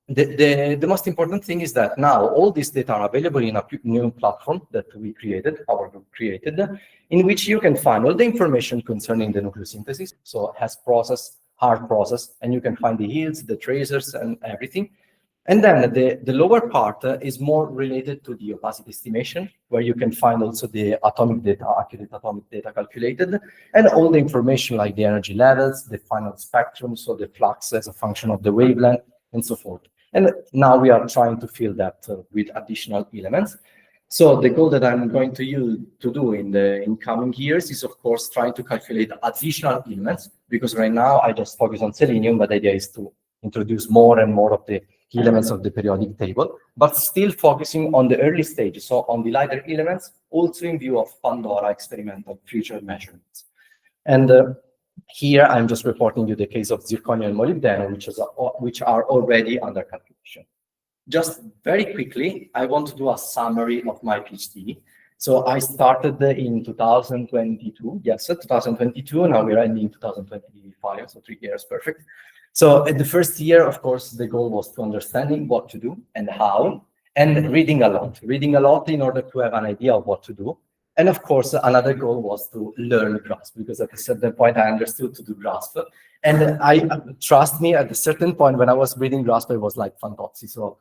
The most important thing is that now all this data are available in a new platform that we created, our group created, in which you can find all the information concerning the nucleosynthesis. So it has process, hard process, and you can find the yields, the tracers, and everything. And then the lower part is more related to the opacity estimation, where you can find also the atomic data, accurate atomic data calculated, and all the information like the energy levels, the final spectrum, so the flux as a function of the wavelength, and so forth. And now we are trying to fill that with additional elements. So the goal that I'm going to do in the incoming years is, of course, trying to calculate additional elements, because right now I just focus on selenium, but the idea is to introduce more and more of the elements of the periodic table, but still focusing on the early stages, so on the lighter elements, also in view of Pandora experimental future measurements. And here I'm just reporting you the case of zirconium and molybdenum, which are already under calculation. Just very quickly, I want to do a summary of my PhD. So I started in 2022, yes, 2022, now we're ending 2025, so 3 years, perfect. So at the first year, of course, the goal was to understanding what to do and how, and reading a lot in order to have an idea of what to do. And of course, another goal was to learn grasp, because at a certain point I understood to do grasp. And trust me, at a certain point when I was reading grasp, I was like Fantozzi. So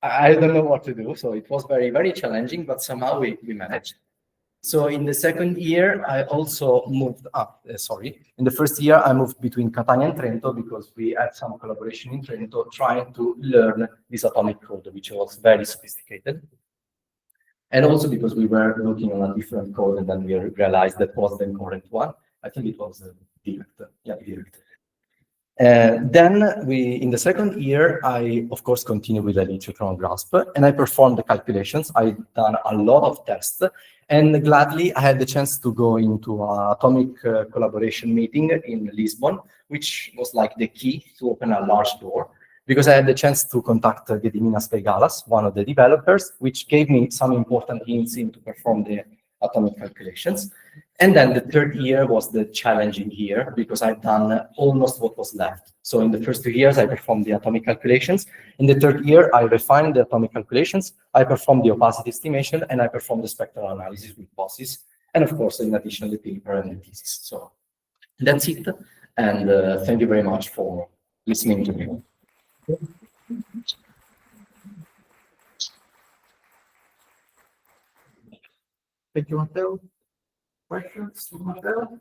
I don't know what to do. So it was very, very challenging, but somehow we managed. So in the second year, I also moved up, in the first year, I moved between Catania and Trento because we had some collaboration in Trento trying to learn this atomic code, which was very sophisticated. And also because we were looking on a different code and then we realized that was the current one. I think it was direct, yeah, direct. Then in the second year, I, of course, continued with the neutron grasp, and I performed the calculations. I've done a lot of tests, and gladly, I had the chance to go into an atomic collaboration meeting in Lisbon, which was like the key to open a large door, because I had the chance to contact Gediminas Veigalas, one of the developers, which gave me some important hints into perform the atomic calculations. And then the third year was the challenging year because I've done almost what was left. So in the first 2 years, I performed the atomic calculations. In the third year, I refined the atomic calculations. I performed the opacity estimation, and I performed the spectral analysis with POSSIS. And of course, in addition, the paper and the thesis. So that's it. And thank you very much for listening to me. Thank you, Matteo. Questions to Matteo?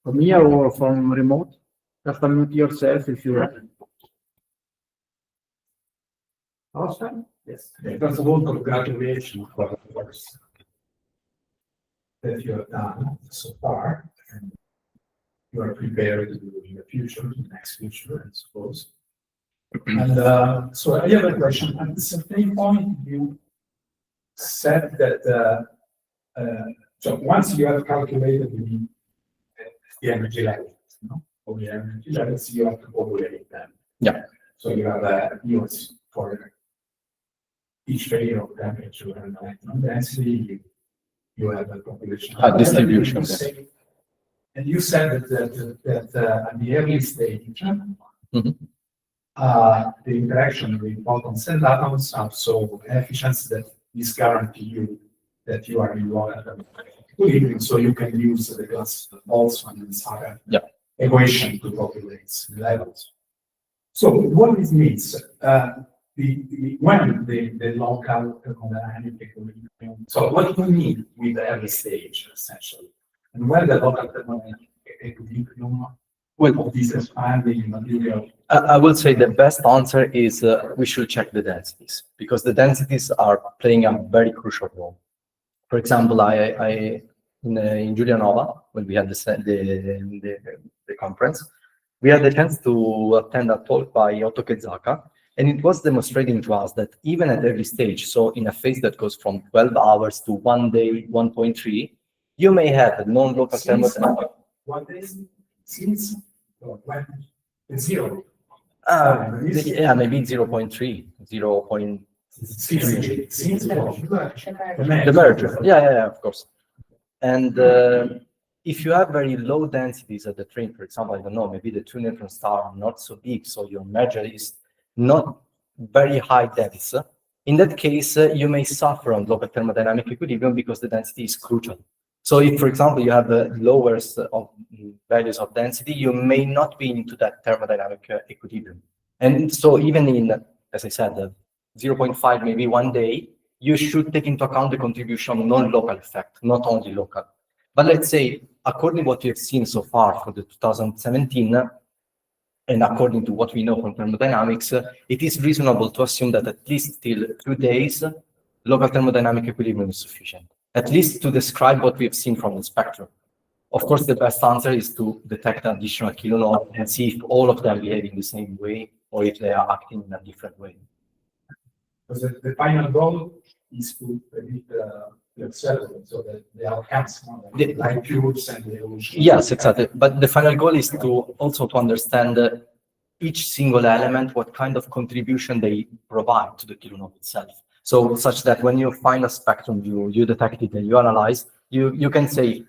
From me or from remote? Just unmute yourself if you have. Awesome. Yes. First of all, congratulations for the course that you have done so far, and you are prepared to do in the future, the next future, I suppose. And so I have a question. At the certain point, you said that so once you have calculated the energy levels, of the energy levels, you have to populate them. Yeah. So you have units for each layer of temperature and electron density. You have a population distribution. And you said that at the early stage, the interaction with photons and atoms are so efficient that this guarantee you that you are in low equilibrium, so you can use the Boltzmann and Sagan equation to populate the levels. So what this means, when the local thermodynamic equilibrium, so what do we need with the early stage, essentially? And when the local thermodynamic equilibrium of this expanding material? I will say the best answer is we should check the densities, because the densities are playing a very crucial role. For example, in Giulianova, when we had the conference, we had the chance to attend a talk by Otto Kezaka, and it was demonstrating to us that even at every stage, so in a phase that goes from 12 hours to 1 day, 1.3, you may have a non-local thermodynamic. 1 day since 0. Yeah, maybe 0.3, 0.3. Since The merger. Yeah, of course. And if you have very low densities at the train, for example, I don't know, maybe the two neutron stars are not so big, so your merger is not very high depths. In that case, you may suffer on local thermodynamic equilibrium because the density is crucial. So if, for example, you have the lowest of values of density, you may not be into that thermodynamic equilibrium. And so even in, as I said, 0.5, maybe 1 day, you should take into account the contribution of non-local effect, not only local. But let's say, according to what we have seen so far for the 2017, and according to what we know from thermodynamics, it is reasonable to assume that at least till 2 days, local thermodynamic equilibrium is sufficient, at least to describe what we have seen from the spectrum. Of course, the best answer is to detect an additional kilonovae and see if all of them behave in the same way or if they are acting in a different way. Because the final goal is to predict the accelerant, so that they are hands-on, like cubes and the evolution. Yes, exactly. But the final goal is to also to understand each single element, what kind of contribution they provide to the kilonova itself. So such that when you find a spectrum, you detect it and you analyze, you can say,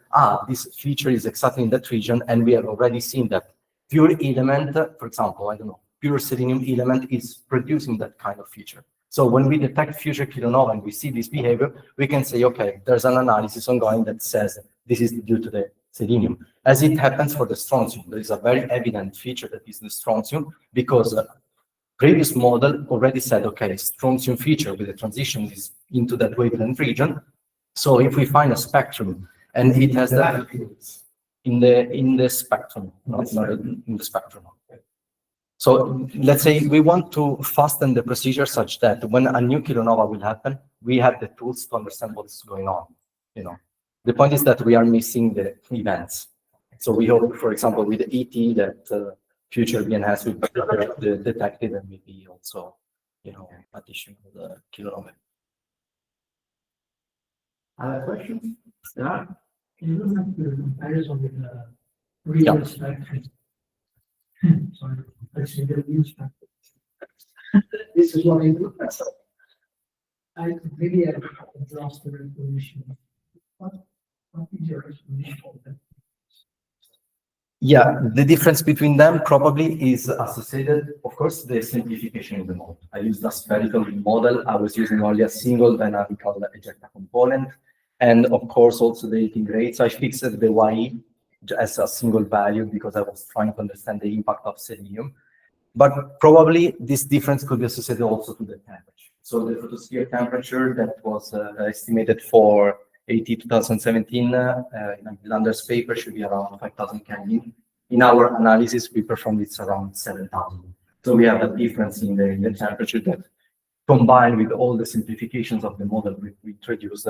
this feature is exactly in that region, and we have already seen that pure element, for example, I don't know, pure selenium element is producing that kind of feature. So when we detect future kilonova and we see this behavior, we can say, okay, there's an analysis ongoing that says this is due to the selenium. As it happens for the strontium, there is a very evident feature that is the strontium, because previous model already said, okay, strontium feature with the transition is into that wavelength region. So if we find a spectrum and it has that in the spectrum, not in the spectrum. So let's say we want to fasten the procedure such that when a new kilonova will happen, we have the tools to understand what's going on. You know, the point is that we are missing the events. So we hope, for example, with the ET that future BNS will be detected and maybe also, you know, additional kilonovae. Other questions? Yeah. Can you look at the comparison with the real spectrum? Sorry, I say the real spectrum. This is what I do. I maybe I draft the resolution. What is your resolution of that? Yeah, the difference between them probably is associated, of course, the simplification in the model. I used a spherical model. I was using only a single dynamical ejecta component. And of course, also the heating rates. I fixed the YE as a single value because I was trying to understand the impact of selenium. But probably this difference could be associated also to the temperature. So the photosphere temperature that was estimated for AT 2017 in Lander's paper should be around 5,000 Kelvin. In our analysis, we performed it's around 7,000. So we have a difference in the temperature that, combined with all the simplifications of the model we introduced,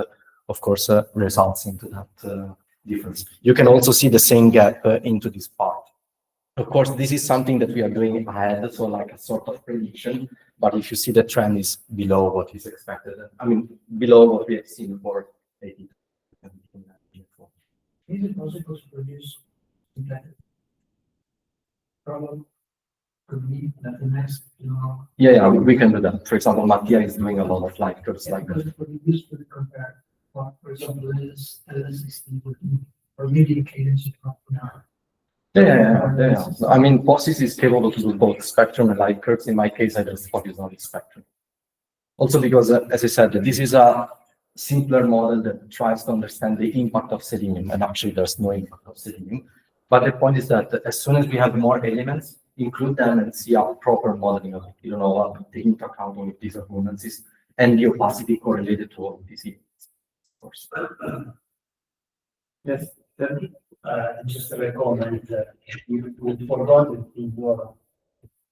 of course, results into that difference. You can also see the same gap into this part. Of course, this is something that we are doing ahead, so like a sort of prediction. But if you see the trend is below what is expected, I mean, below what we have seen for AT. Is it possible to produce that problem? Could be that the next, you know. Yeah, we can do that. For example, Matteo is doing a lot of light curves like that. It would be useful to compare, for example, LS16 or median cadence of now. Yeah. I mean, POSSIS is capable to do both spectrum and light curves. In my case, I just focus on the spectrum. Also because, as I said, this is a simpler model that tries to understand the impact of selenium, and actually there's no impact of selenium. But the point is that as soon as we have more elements, include them and see a proper modeling of the kilonova, taking into account all of these abundances and the opacity correlated to all of these events, of course. Yes. Just a comment, you forgot that in your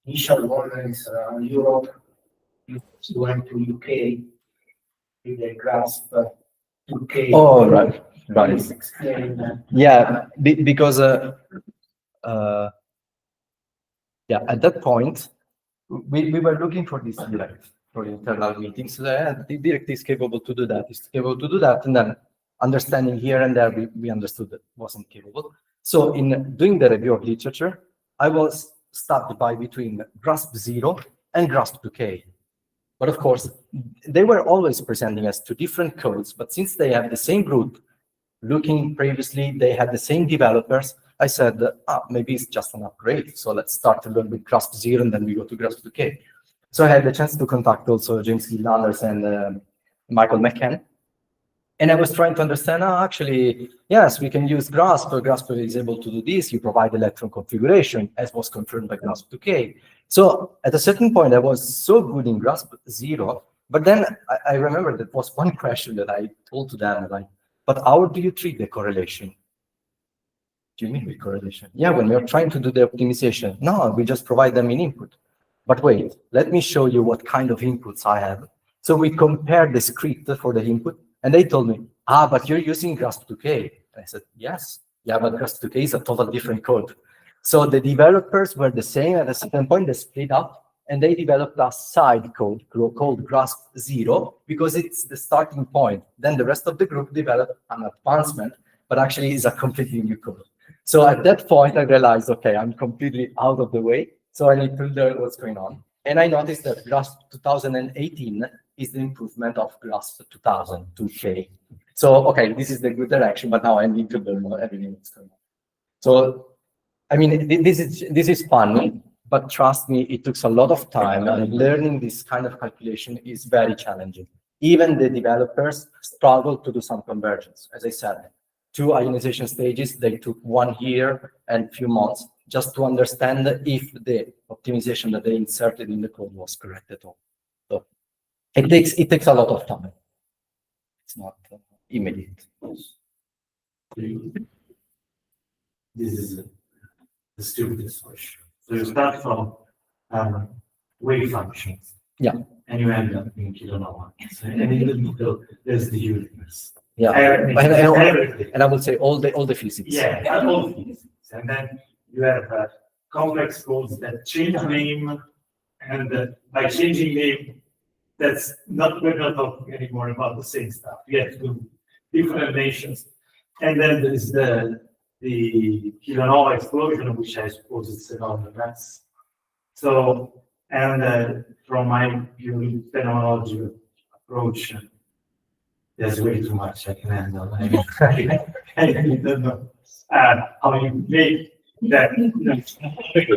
initial warnings around Europe, you went to UK with a grasp 2K. Oh, right. Explain that. Yeah, because yeah, at that point, we were looking for this direct for internal meetings. So the direct is capable to do that. It's capable to do that, and then understanding here and there, we understood that wasn't capable. So in doing the review of literature, I was stuck by between grasp 0 and grasp 2K. But of course, they were always presenting us two different codes, but since they have the same group, looking previously, they had the same developers, I said, maybe it's just an upgrade. So let's start to learn with grasp 0 and then we go to grasp 2K. So I had the chance to contact also James Gillanders and Michael McCann. And I was trying to understand, actually, yes, we can use grasp. Grasp is able to do this. You provide electron configuration, as was confirmed by grasp 2K. So at a certain point, I was so good in grasp 0, but then I remember there was one question that I told to them, like, but how do you treat the correlation? Do you mean with correlation? Yeah, when we're trying to do the optimization. No, we just provide them in input. But wait, let me show you what kind of inputs I have. So we compared the script for the input, and they told me, but you're using grasp 2K. And I said, yes. Yeah, but grasp 2K is a total different code. So the developers were the same. At a certain point, they split up, and they developed a side code called grasp 0 because it's the starting point. Then the rest of the group developed an advancement, but actually is a completely new code. So at that point, I realized, okay, I'm completely out of the way. So I need to learn what's going on. And I noticed that grasp 2018 is the improvement of grasp 2000, 2K. So, okay, this is the good direction, but now I need to learn everything that's going on. So, I mean, this is fun, but trust me, it took a lot of time, and learning this kind of calculation is very challenging. Even the developers struggled to do some convergence. As I said, 2 ionization stages, they took 1 year and a few months just to understand if the optimization that they inserted in the code was correct at all. So it takes a lot of time. It's not immediate. This is the stupidest question. So you start from wave functions. Yeah. And you end up in kilonova. And in the middle, there's the universe. Yeah. Everything. And I would say all the physics. Yeah, all physics. And then you have complex codes that change name, and by changing name, that's not, we're not talking anymore about the same stuff. You have to do different nations. And then there's the kilonova explosion, which I suppose it's another mess. So, and from my purely phenomenological approach, there's way too much I can handle. I don't know how you make that,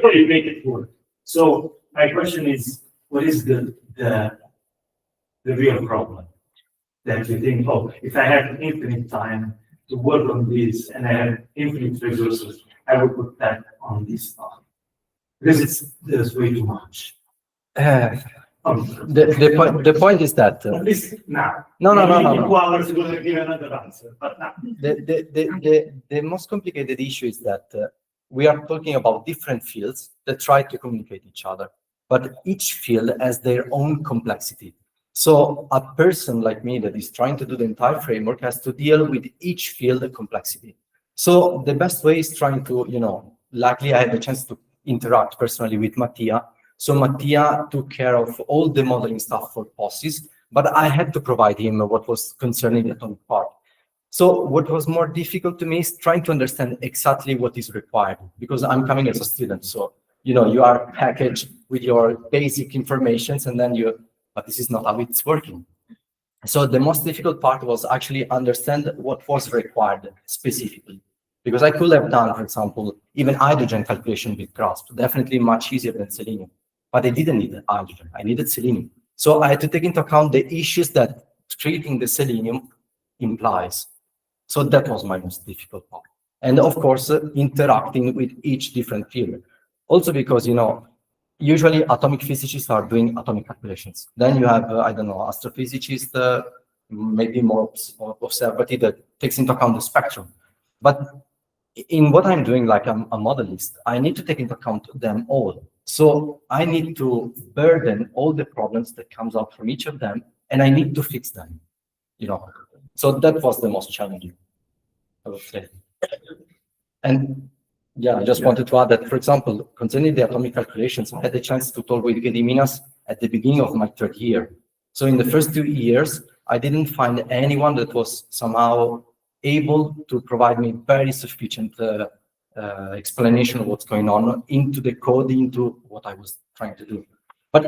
how you make it work. So my question is, what is the real problem that you think, oh, if I had infinite time to work on this and I had infinite resources, I would put that on this stuff? Because there's way too much. The point is that At least now. No. 2 hours you're going to give another answer, but now. The most complicated issue is that we are talking about different fields that try to communicate each other, but each field has their own complexity. So a person like me that is trying to do the entire framework has to deal with each field complexity. So the best way is trying to, luckily I had the chance to interact personally with Matteo. So Matteo took care of all the modeling stuff for POSSIS, but I had to provide him what was concerning the atomic part. So what was more difficult to me is trying to understand exactly what is required, because I'm coming as a student. So, you are packaged with your basic informations, and then but this is not how it's working. So the most difficult part was actually understand what was required specifically. Because I could have done, for example, even hydrogen calculation with GRASP, definitely much easier than Selenium. But I didn't need hydrogen, I needed Selenium. So I had to take into account the issues that treating the Selenium implies. So that was my most difficult part. And of course, interacting with each different field. Also because, usually atomic physicists are doing atomic calculations. Then you have, astrophysicists, maybe more observative that takes into account the spectrum. But in what I'm doing, like I'm a modelist, I need to take into account them all. So I need to burden all the problems that comes out from each of them, and I need to fix them, So that was the most challenging, I would say. And yeah, I just wanted to add that, for example, concerning the atomic calculations, I had the chance to talk with Gediminas at the beginning of my third year. So in the first 2 years, I didn't find anyone that was somehow able to provide me very sufficient explanation of what's going on into the code, into what I was trying to do. But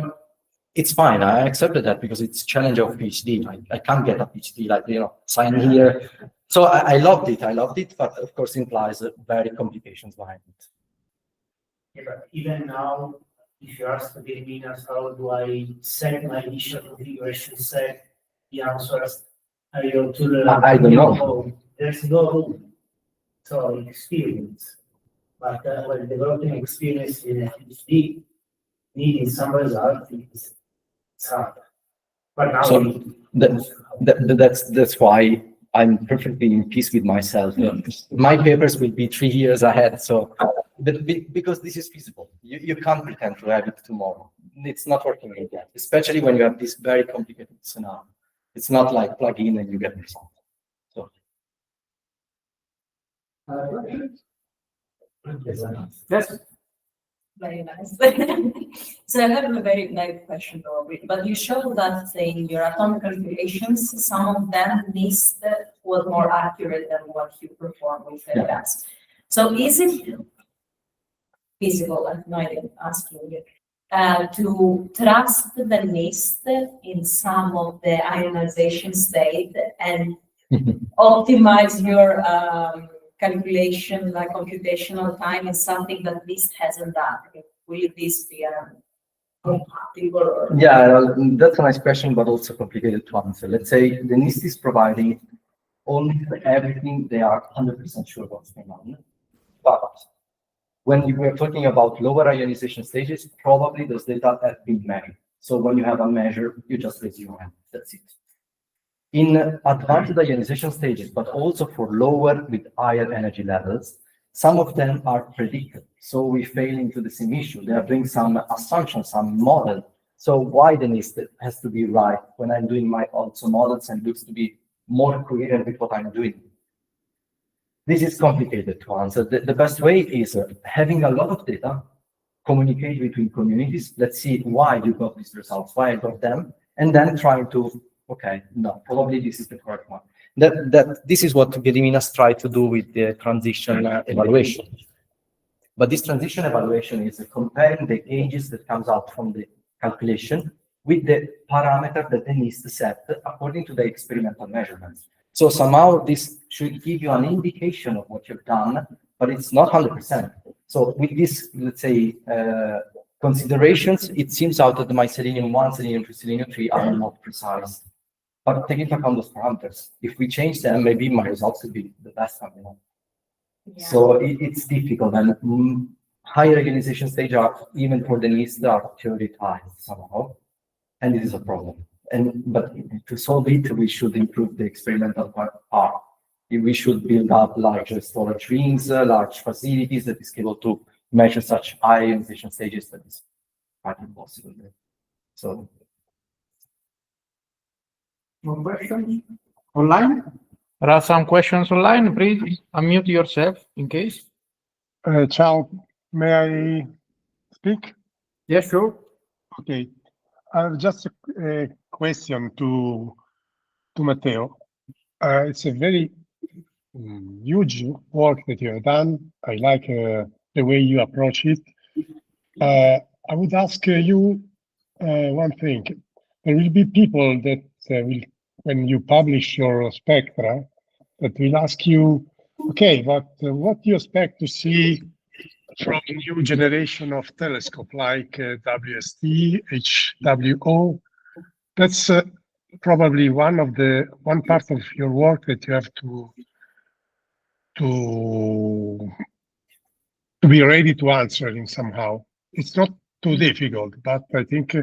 it's fine. I accepted that because it's challenge of PhD. I can't get a PhD like, sign here. So I loved it, but of course implies very complications behind it. Yeah, but even now, if you ask the Gediminas, how do I set my initial configuration set, the answers, I go to the I don't know. There's no room. So experience. But when developing experience in a PhD, needing some result, it's hard. But now So that's why I'm perfectly in peace with myself. My papers will be 3 years ahead. So, because this is feasible, you can't pretend to have it tomorrow. It's not working like that, especially when you have this very complicated scenario. It's not like plug in and you get result. So. Yes. Very nice. So I have a very naive question, probably, but you showed that in your atomic calculations, some of them missed were more accurate than what you perform with the gas. So is it feasible, I'm not even asking you, to trust the mist in some of the ionization state and optimize your calculation, like computational time is something that NIST hasn't done? Will this be compatible? Or Yeah, that's a nice question, but also complicated to answer. Let's say the NIST is providing almost everything they are 100% sure what's going on. But when you were talking about lower ionization stages, probably those data have been measured. So when you have a measure, you just raise your hand. That's it. In advanced ionization stages, but also for lower with higher energy levels, some of them are predicted. So we fail into the same issue. They are doing some assumptions, some model. So why the NIST has to be right when I'm doing my also models and looks to be more coherent with what I'm doing? This is complicated to answer. The best way is having a lot of data, communicate between communities. Let's see why you got these results, why I got them, and then trying to, okay, no, probably this is the correct one. This is what Gediminas tried to do with the transition evaluation. But this transition evaluation is comparing the gauges that comes out from the calculation with the parameter that the NIST set according to the experimental measurements. So somehow this should give you an indication of what you've done, but it's not 100%. So with this, let's say, considerations, it seems out that my Selenium 1, Selenium 2, Selenium 3 are not precise. But take into account those parameters. If we change them, maybe my results could be the best one, you know. Yeah. So it's difficult, and higher organization stage are, even for the NIST, are prioritized somehow, and this is a problem. But to solve it, we should improve the experimental part. We should build up larger storage rings, large facilities that is able to measure such high ionization stages that is quite impossible. So. More questions online? There are some questions online. Please unmute yourself in case. Ciao, may I speak? Yes, sure. Okay. Just a question to Matteo. It's a very huge work that you have done. I like the way you approach it. I would ask you one thing. There will be people that will, when you publish your spectra, that will ask you, okay, but what do you expect to see from new generation of telescope like WST, HWO? That's probably one part of your work that you have to be ready to answer in somehow. It's not too difficult, but I think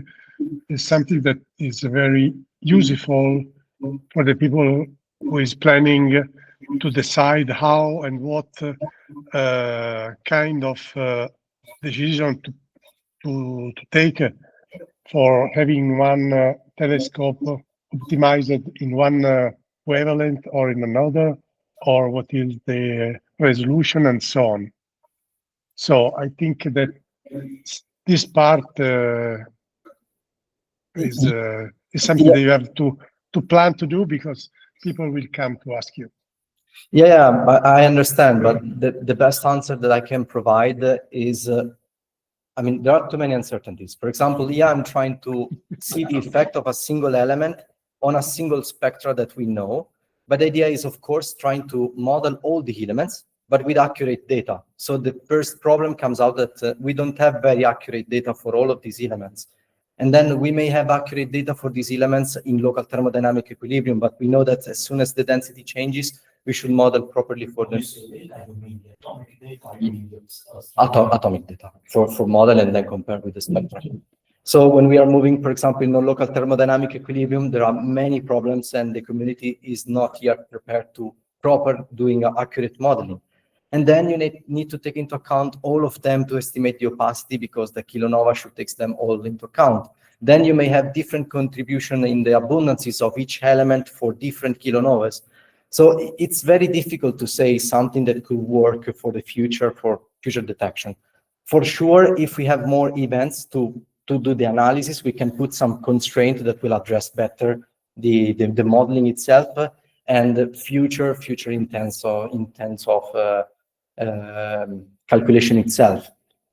it's something that is very useful for the people who is planning to decide how and what kind of decision to take for having one telescope optimized in one wavelength or in another, or what is the resolution and so on. So I think that this part is something that you have to plan to do, because people will come to ask you. Yeah, I understand, but the best answer that I can provide is, I mean, there are too many uncertainties. For example, yeah, I'm trying to see the effect of a single element on a single spectra that we know, but the idea is, of course, trying to model all the elements, but with accurate data. So the first problem comes out that we don't have very accurate data for all of these elements. And then we may have accurate data for these elements in local thermodynamic equilibrium, but we know that as soon as the density changes, we should model properly for the atomic data for model and then compare with the spectrum. So when we are moving, for example, in local thermodynamic equilibrium, there are many problems, and the community is not yet prepared to proper doing accurate modeling. And then you need to take into account all of them to estimate the opacity, because the kilonova should take them all into account. Then you may have different contribution in the abundances of each element for different kilonovas. So it's very difficult to say something that could work for the future, for future detection. For sure, if we have more events to do the analysis, we can put some constraint that will address better the modeling itself and future intents of calculation itself.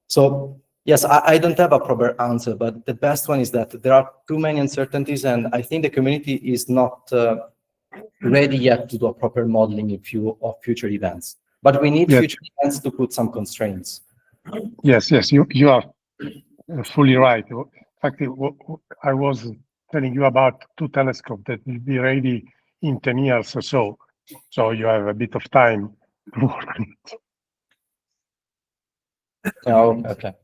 So yes, I don't have a proper answer, but the best one is that there are too many uncertainties, and I think the community is not ready yet to do a proper modeling of future events. But we need future events to put some constraints. Yes, you are fully right. In fact, I was telling you about two telescopes that will be ready in 10 years or so. So you have a bit of time to work on it. Oh, okay.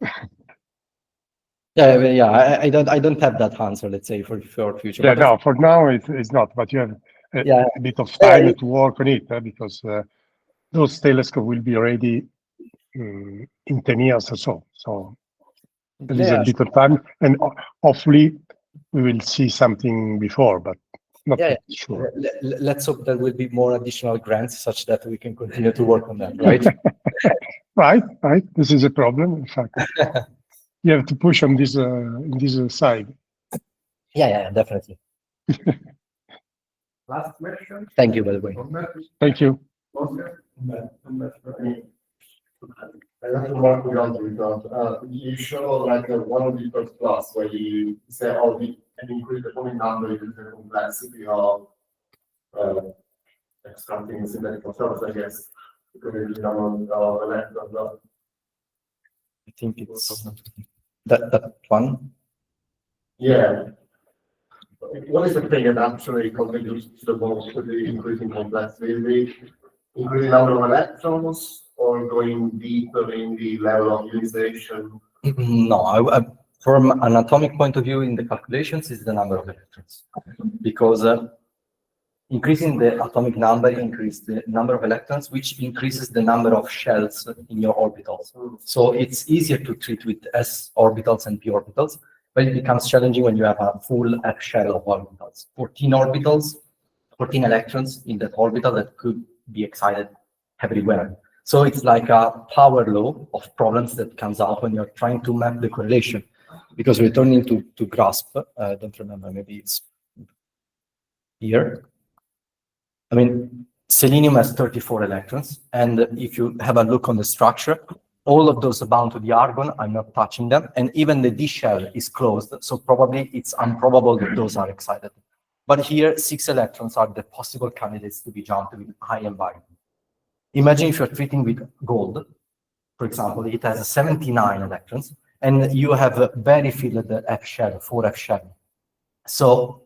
Yeah. I don't have that answer, let's say, for future. Yeah, no, for now it's not. But you have a bit of time to work on it, because those telescopes will be ready in 10 years or so. So there is a bit of time, and hopefully we will see something before, but not sure. Let's hope there will be more additional grants such that we can continue to work on that, right? Right. This is a problem, in fact. You have to push on this side. Yeah, definitely. Last question. Thank you, by the way. Thank you. I have to work with on because you show like a 1 meter plus where you say, oh, we can increase the atomic number in the complexity of extracting synthetic structures, I guess, because it's electrons. I think it's that one. Yeah. What is the thing that actually contributes to the most to the increasing complexity? Is it increasing number of electrons or going deeper in the level of ionization? No, from an atomic point of view in the calculations is the number of electrons, because increasing the atomic number increases the number of electrons, which increases the number of shells in your orbitals. So it's easier to treat with s orbitals and p orbitals, but it becomes challenging when you have a full F shell of orbitals. 14 orbitals, 14 electrons in that orbital that could be excited everywhere. So it's like a power law of problems that comes out when you're trying to map the correlation. Because returning to grasp, I don't remember, maybe it's here. I mean, selenium has 34 electrons, and if you have a look on the structure, all of those are bound to the argon. I'm not touching them, and even the D shell is closed, so probably it's improbable that those are excited. But here, 6 electrons are the possible candidates to be jumped with high environment. Imagine if you're treating with gold, for example, it has 79 electrons, and you have a very filled F shell, 4F shell. So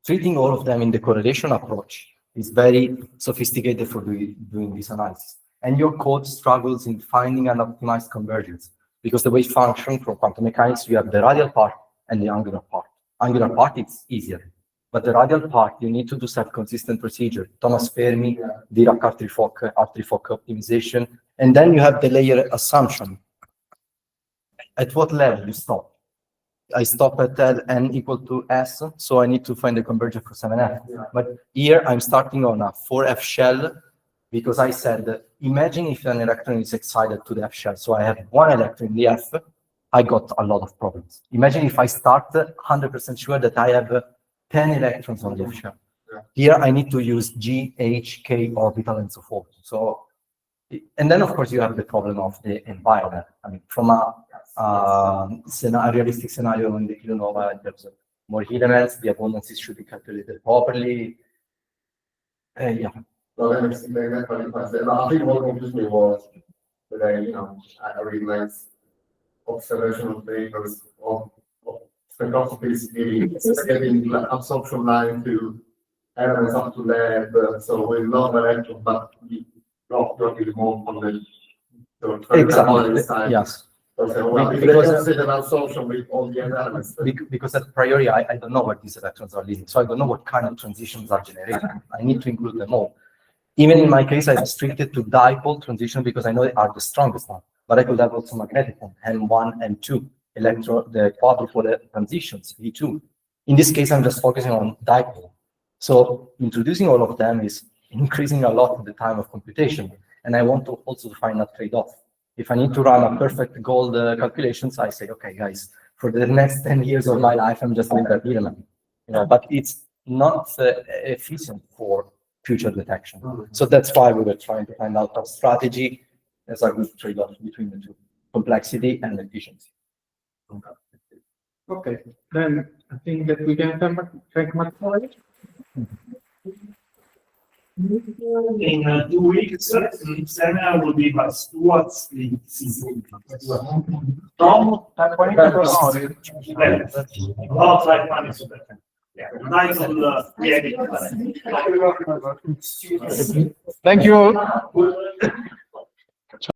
treating all of them in the correlation approach is very sophisticated for doing this analysis. And your code struggles in finding an optimized convergence, because the way it functions from quantum mechanics, you have the radial part and the angular part. Angular part, it's easier. But the radial part, you need to do self-consistent procedure. Thomas Fermi, Dirac R3-Fock optimization. And then you have the layer assumption. At what level you stop? I stop at n equal to s, so I need to find the convergence for 7f. But here I'm starting on a 4f shell, because I said, imagine if an electron is excited to the F shell. So I have 1 electron in the F, I got a lot of problems. Imagine if I start 100% sure that I have 10 electrons on the F shell. Here I need to use G, H, K orbital and so forth. So, and then of course you have the problem of the environment. I mean, from a realistic scenario in the kilonova, in terms of more elements, the abundances should be calculated properly. Yeah. So that makes that qualifies. And I think what confused me was that I read nice observational papers of spectroscopies getting absorption line to elements up to lab, so with lot of electrons, but not really more from the Exactly. side. Yes. Because an absorption with all the elements. Because at priori, I don't know where these electrons are leading, so I don't know what kind of transitions are generated. I need to include them all. Even in my case, I restricted to dipole transition because I know they are the strongest one. But I could have also magnetic one, M1, M2, the quadrupole transitions, V2. In this case, I'm just focusing on dipole. So introducing all of them is increasing a lot the time of computation. And I want to also find a trade-off. If I need to run a perfect gold calculations, I say, okay, guys, for the next 10 years of my life, I'm just doing that element. But it's not efficient for future detection. So that's why we were trying to find out a strategy as a good trade-off between the two, complexity and efficiency. Okay, then I think that we can thank Matteo. In 2 weeks, the seminar will be by Stuart Lee. Tom, nice Thank you.